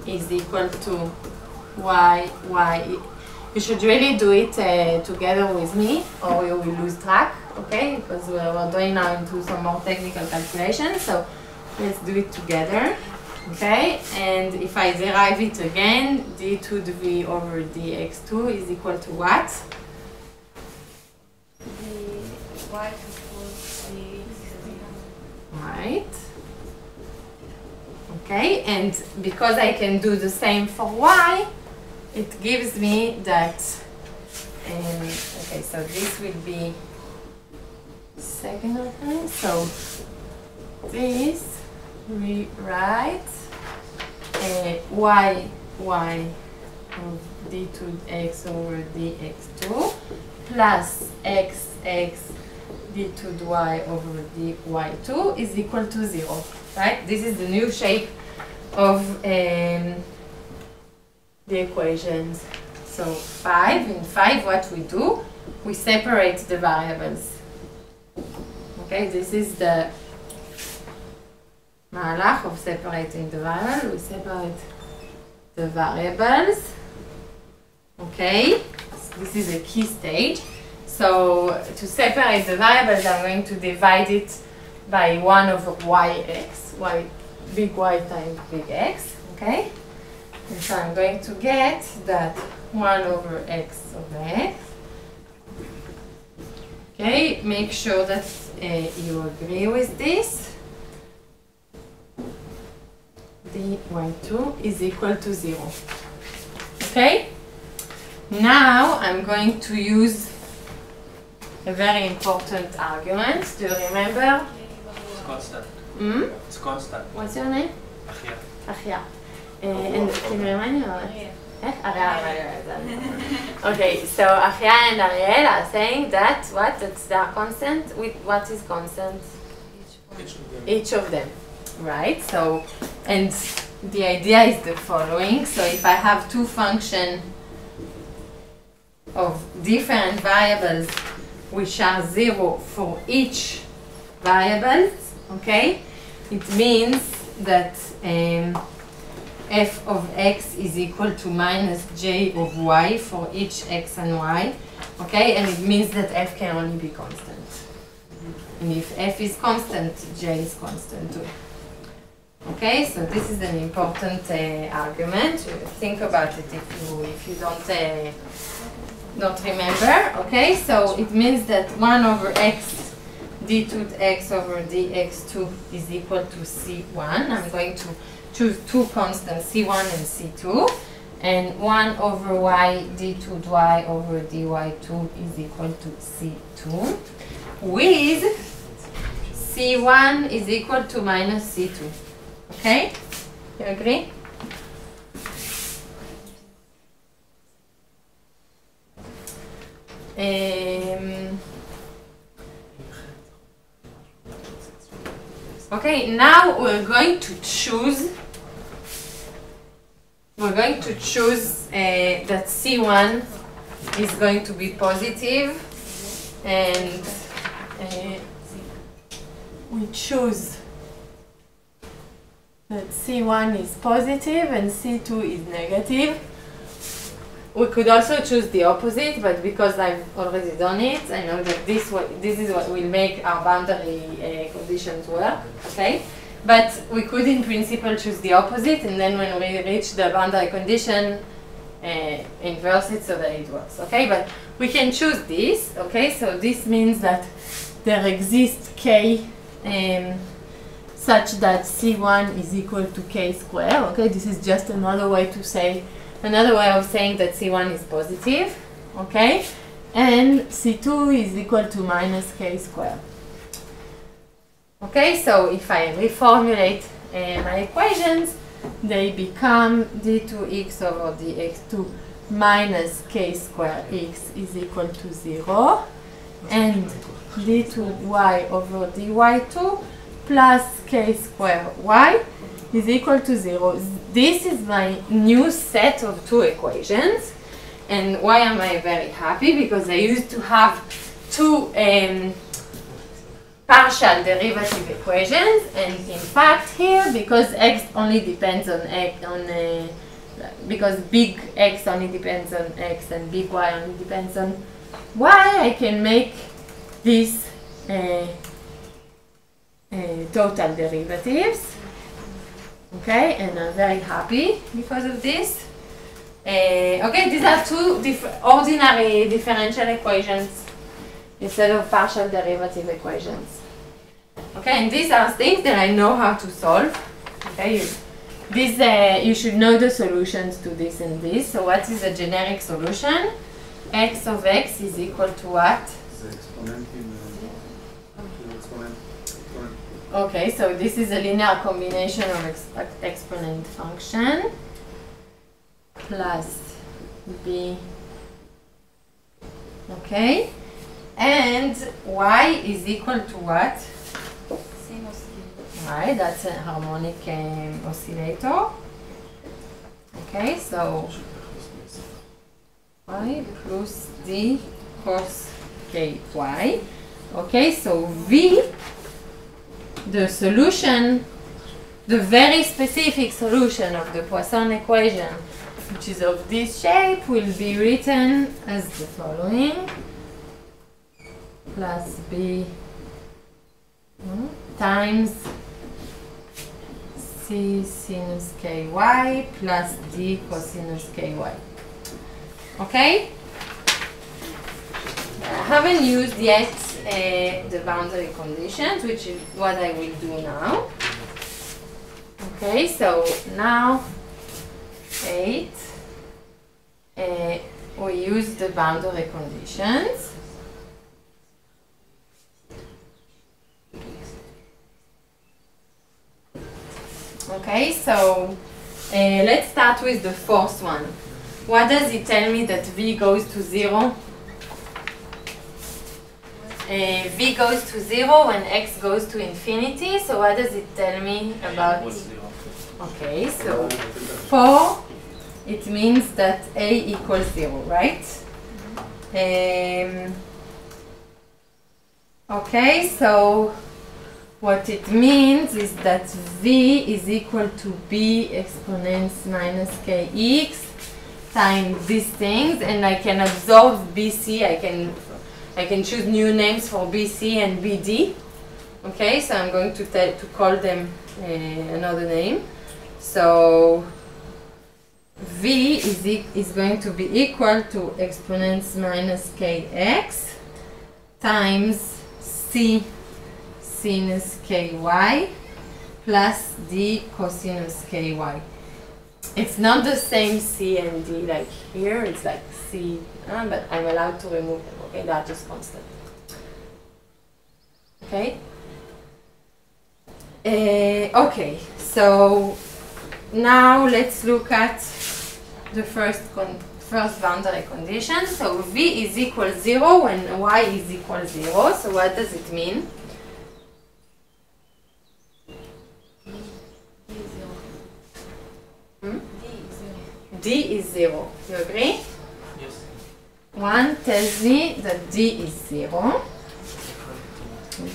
is equal to y. You should really do it together with me, or you will lose track. Okay, because we're going now into some more technical calculations. So let's do it together. Okay, and if I derive it again, d2 dv over dx2 is equal to what? Y equals Right. Okay, and because I can do the same for y, it gives me that, okay, so this will be second time, so this rewrite y of d2x over dx2 plus x d2y over dy2 is equal to 0, right? This is the new shape of the equations. So 5, in 5 what we do, we separate the variables. Okay, this is the malach of separating the variable. We separate the variables. Okay, this is a key stage. So to separate the variables, I'm going to divide it by 1 over yx, big Y times big X, okay? And so I'm going to get that 1 over x of x. Okay, make sure that you agree with this. dy2 is equal to 0. Okay? Now I'm going to use a very important argument. Do you remember? It's constant. It's constant. What's your name? Achia. Achia. And can you remind me of it? Okay, so Achia and Ariel are saying that what? That's their constant? With what is constant? Each of them, right? So, and the idea is the following. So if I have two functions of different variables which are 0 for each variable, okay, it means that f of x is equal to minus j of y for each x and y, okay, and it means that f can only be constant. And if f is constant, j is constant too. Okay, so this is an important argument. Think about it if you don't remember. Okay, so it means that 1 over x d2x over dx2 is equal to c1. I'm going to choose two constants, c1 and c2, and 1 over y d2y over dy2 is equal to c2, with c1 is equal to minus c2. Okay? You agree? Okay, now we're going to choose that C1 is going to be positive, and we choose that C1 is positive and C2 is negative. We could also choose the opposite, but because I've already done it, I know that this is what will make our boundary conditions work, okay? But we could in principle choose the opposite, and then when we reach the boundary condition, inverse it so that it works, okay? But we can choose this, okay? So this means that there exists k such that C1 is equal to k squared, okay? This is just another way of saying that C1 is positive, okay? And C2 is equal to minus k squared. Okay, so if I reformulate my equations, they become d2x over dx2 minus k squared x is equal to 0, and d2y over dy2 plus k squared y is equal to 0. This is my new set of two equations. And why am I very happy? Because I used to have two partial derivative equations, and in fact here, because x only depends on because big x only depends on x and big y only depends on y, I can make these total derivatives. Okay, and I'm very happy because of this. Okay, these are two ordinary differential equations instead of partial derivative equations. Okay, and these are things that I know how to solve. Okay, you should know the solutions to this and this. So what is a generic solution? X of x is equal to what? Okay, so this is a linear combination of exponent function plus b. Okay, and y is equal to what? Right, that's a harmonic oscillator. Okay, so y plus d cos ky. Okay, so v, the solution, the very specific solution of the Poisson equation, which is of this shape, will be written as the following: plus b times c sinus ky plus d cosinus ky. Okay? I haven't used yet the boundary conditions, which is what I will do now. Okay, so now 8, we use the boundary conditions. Okay, so let's start with the first one. What does it tell me that v goes to 0? v goes to 0 when x goes to infinity. So what does it tell me about? Okay, so 4, it means that a equals 0, right? Okay, so what it means is that v is equal to b exponents minus kx times these things, and I can absorb bc. I can choose new names for bc and bd. Okay, so I'm going to call them another name. So v is going to be equal to exponents minus kx times c sinus ky plus d cosinus ky. It's not the same c and d like here, it's like c, but I'm allowed to remove them, okay? They're just constant. Okay? Okay, so now let's look at the first boundary condition. So v is equal 0 when y is equal 0. So what does it mean? D is 0. You agree? Yes. 1 tells me that D is 0.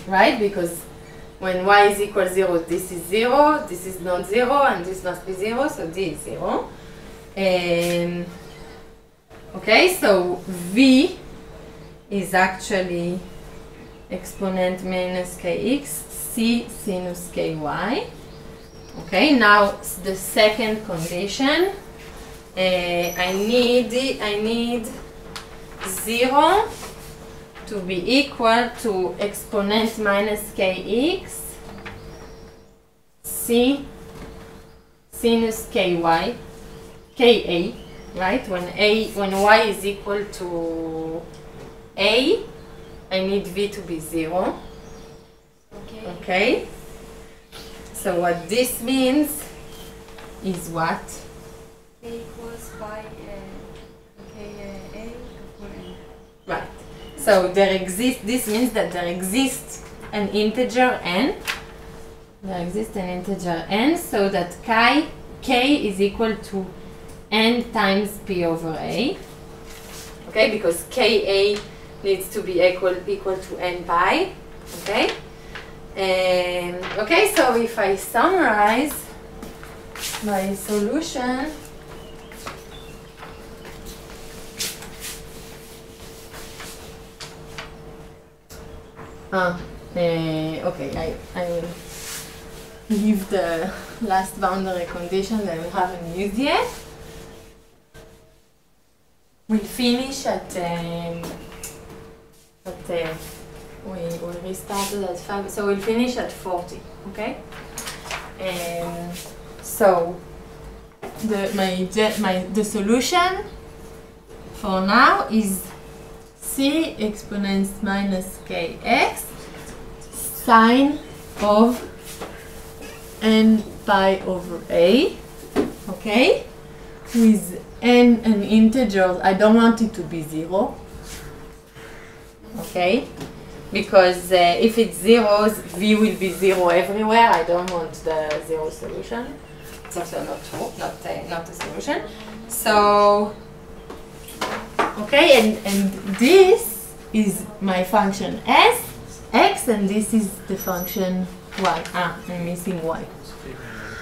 Right? Because when y is equal 0, this is 0, this is not 0, and this must be 0, so D is 0. Okay, so V is actually exponent minus kx, c sinus ky. Okay, now the second condition. I need 0 to be equal to exponent minus kx c sinus ky ka, right? When y is equal to a, I need v to be 0. Okay. So what this means is what? A equals by a. Right. So this means that there exists an integer n. There exists an integer n, so that k is equal to n times p over a. Okay, because ka needs to be equal to n pi. Okay. Okay, so if I summarize my solution, okay, I will leave the last boundary condition that we haven't used yet. We'll finish at we restarted at 5, so we'll finish at 40, okay? So the solution for now is c exponents minus kx sine of n pi over a, okay? With n an integer, I don't want it to be 0, okay? Because if it's zeros, v will be 0 everywhere. I don't want the 0 solution. It's also not true, not a solution. So, okay, and this is my function x, and this is the function y. I'm missing y.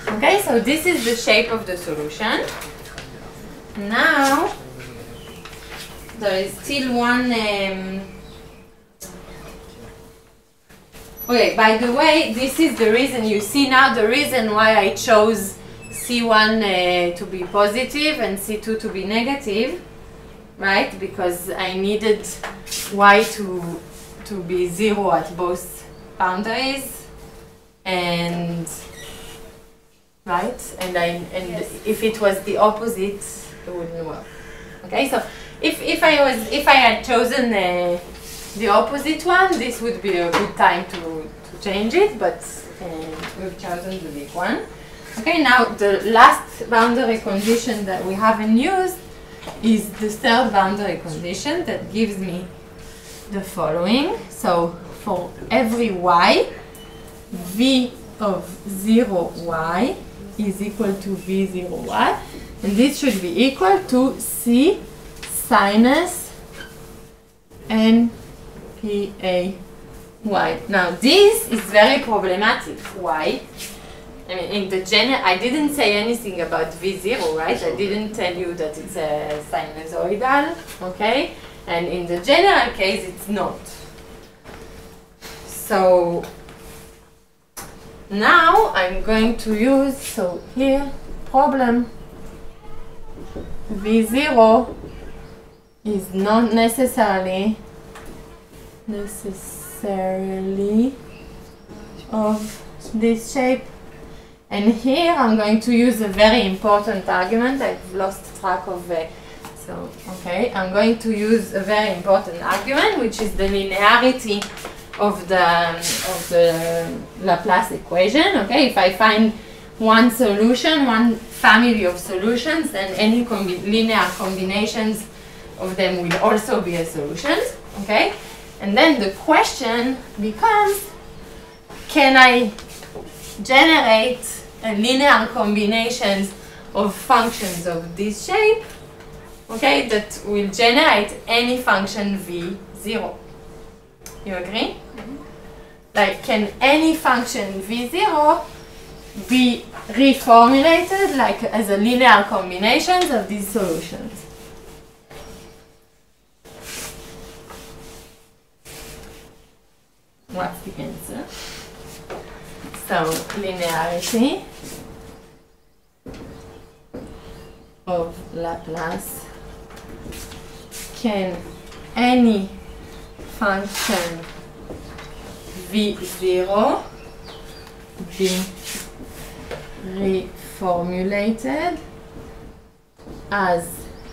Okay, so this is the shape of the solution. Now, there is still one. Okay, by the way, this is the reason, you see now the reason why I chose C1 to be positive and C2 to be negative, right? Because I needed y to be 0 at both boundaries, and right? And yes. If it was the opposite, it wouldn't work. Okay, so if I had chosen the opposite one, this would be a good time to change it, but we've chosen the big one. Okay, now the last boundary condition that we haven't used is the third boundary condition that gives me the following. So for every y, v of 0y is equal to v0y, and this should be equal to c sinus npa y. Now this is very problematic. Why? I mean, in the I didn't say anything about V0, right? I didn't tell you that it's a sinusoidal, okay? And in the general case, it's not. So now I'm going to use, so here, problem V0 is not necessarily of this shape. And here I'm going to use a very important argument. I've lost track of I'm going to use a very important argument, which is the linearity of the Laplace equation. Okay, if I find one solution, one family of solutions, then any linear combinations of them will also be a solution. Okay, and then the question becomes, can I generate a linear combinations of functions of this shape, okay, that will generate any function v0? You agree? Mm-hmm. Like, can any function v0 be reformulated like as a linear combinations of these solutions? What's the answer? So, linearity of Laplace, can any function v0 be reformulated as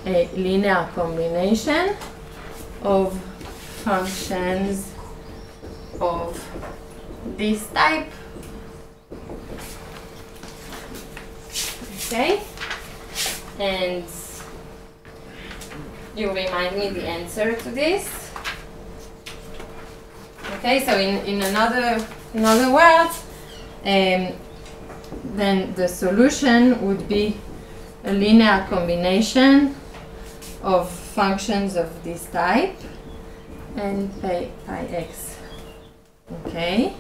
a linear combination of functions of this type? Okay, and you remind me the answer to this. Okay, so in another words, then the solution would be a linear combination of functions of this type and pi x. Okay.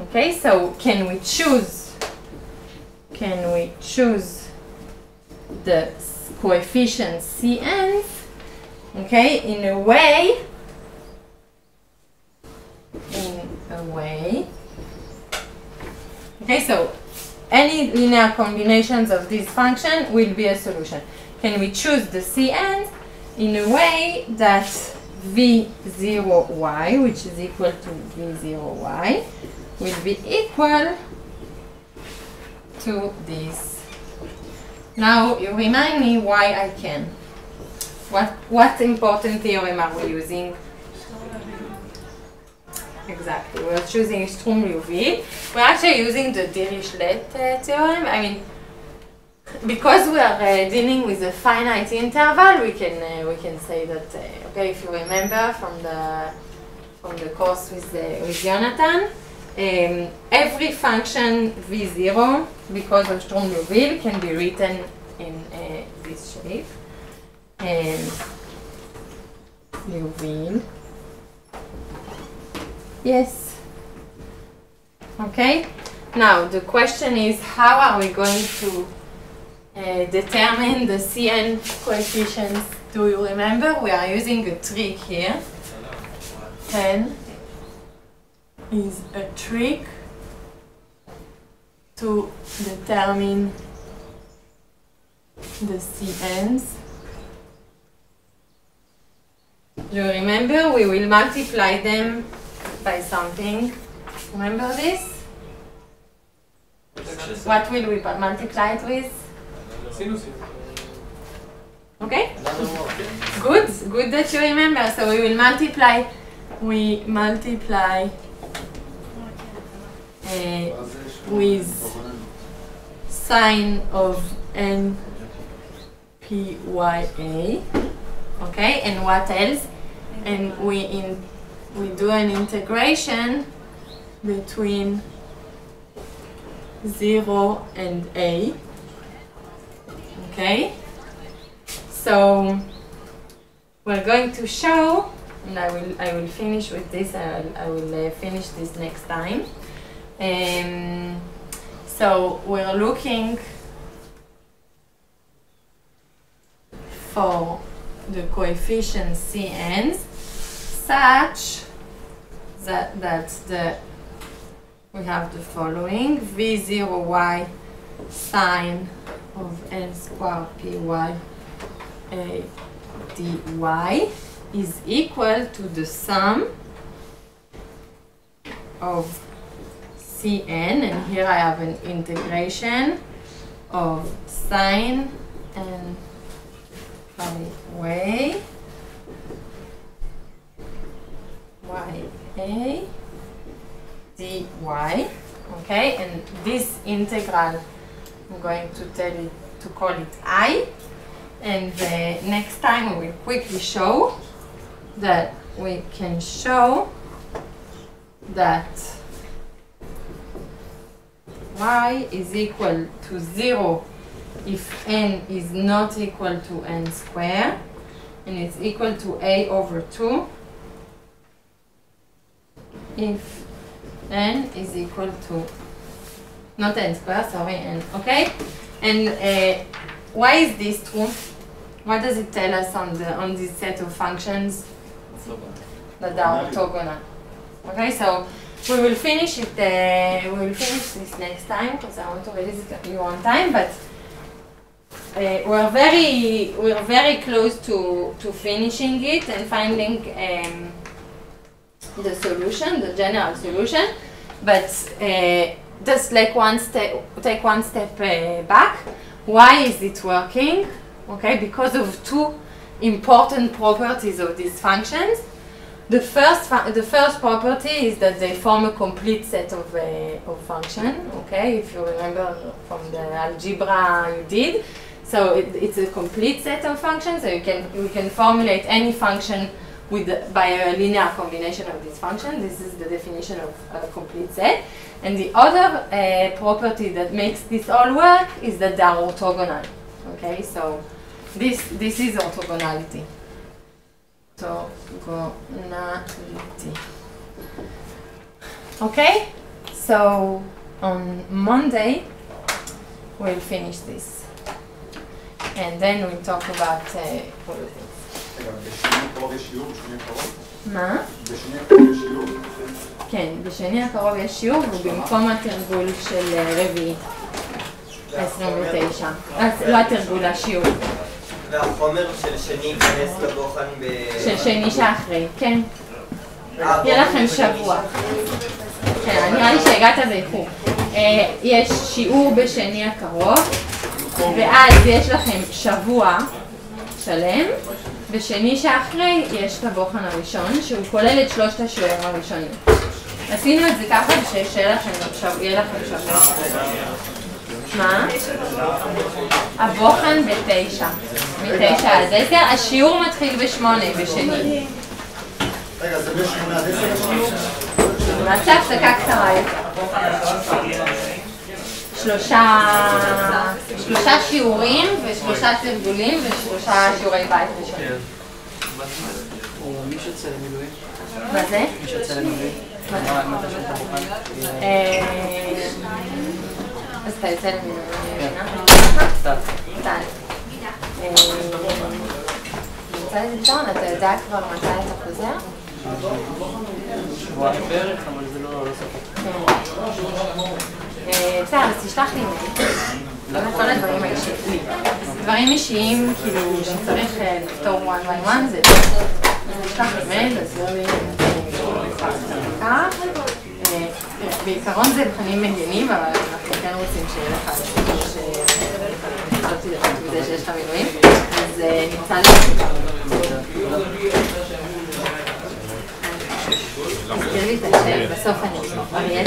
Okay, so can we choose the coefficient Cn, okay, in a way, okay, so any linear combinations of this function will be a solution. Can we choose the Cn in a way that v0y, which is equal to v0y, will be equal to this? Now you remind me why I can. What important theorem are we using? Exactly, we're choosing Sturm-Liouville. We're actually using the Dirichlet theorem. I mean, because we are dealing with a finite interval, we can say that okay, if you remember from the course with Jonathan, every function v0, because of Sturm-Liouville, can be written in this shape. And Liouville. Yes. Okay. Now the question is, how are we going to determine the Cn coefficients? Do you remember? We are using a trick here. 10 is a trick to determine the Cn's. You remember, we will multiply them by something. Remember this? What will we multiply it with? Sinus. Okay? Good that you remember. So we will multiply with sine of n PYA. Okay, and what else? And we do an integration between 0 and A. Okay, so we're going to show, and I will finish with this. I will finish this next time. So we're looking for the coefficient Cn's such that we have the following: V0y sine of n squared py dy is equal to the sum of Cn, and here I have an integration of sine n way ya dy. Okay, and this integral I'm going to tell it to call it I, and next time we will quickly show that we can show that y is equal to 0 if n is not equal to n squared, and it's equal to a over 2 if n is equal to, not n squared, sorry, n, okay? And why is this true? What does it tell us on this set of functions? That they are orthogonal. Okay, so we will finish it. We will finish this next time because I want to release it you on time. But we're very close to finishing it and finding the solution, the general solution. But just like take one step back. Why is it working? Okay, because of two important properties of these functions. The first property is that they form a complete set of functions. Okay, if you remember from the algebra you did, so it's a complete set of functions. So we can formulate any function by a linear combination of these functions. This is the definition of a complete set. And the other property that makes this all work is that they are orthogonal. Okay, so this is orthogonality. Orthogonality. Okay, so on Monday we'll finish this, and then we'll talk about politics. מה? כן, בשני הקרוב יש שיעור, ובמקום התרגול של רביעי, 29. לא התרגול, השיעור. והחומר של שני ייכנס לבוחן של שני שאחרי, כן. יהיה לכם שבוע. כן, נראה לי שהגעת באיחור. יש שיעור בשני הקרוב, ואז יש לכם שבוע שלם. בשני שאחרי יש את הבוחן הראשון, שהוא כולל את שלושת השיעורים הראשונים. עשינו את זה ככה שיהיה לכם שבוע. מה? הבוחן ב9, מ9 עד 10, השיעור מתחיל ב8 בשני. רגע, זה ב8 עד 10 השיעור? נעשה הפסקה קצרה יותר. שלושה שיעורים ושלושה תרגולים ושלושה שיעורי בית ראשונים. מי שיוצא למילואים? מה זה? מי שיוצא למילואים? אז אתה יוצא למילואים? טל. טל. נמצא איזה טעון, אתה יודע כבר מתי אתה חוזר? שבועיים בערך, אבל זה לא ספק. בסדר, אז תשלח לי כל הדברים האישיים. דברים אישיים, כאילו, שצריך לפתור one by one, זה תשלח לי מייל, אז לא לי כך. בעיקרון זה מבחנים מגנים, אבל אנחנו כן רוצים שיהיה לך שחשבתי לך בזה שיש לך מילואים, אז נמצא לי. תזכיר לי את השם, בסוף אני אריאל.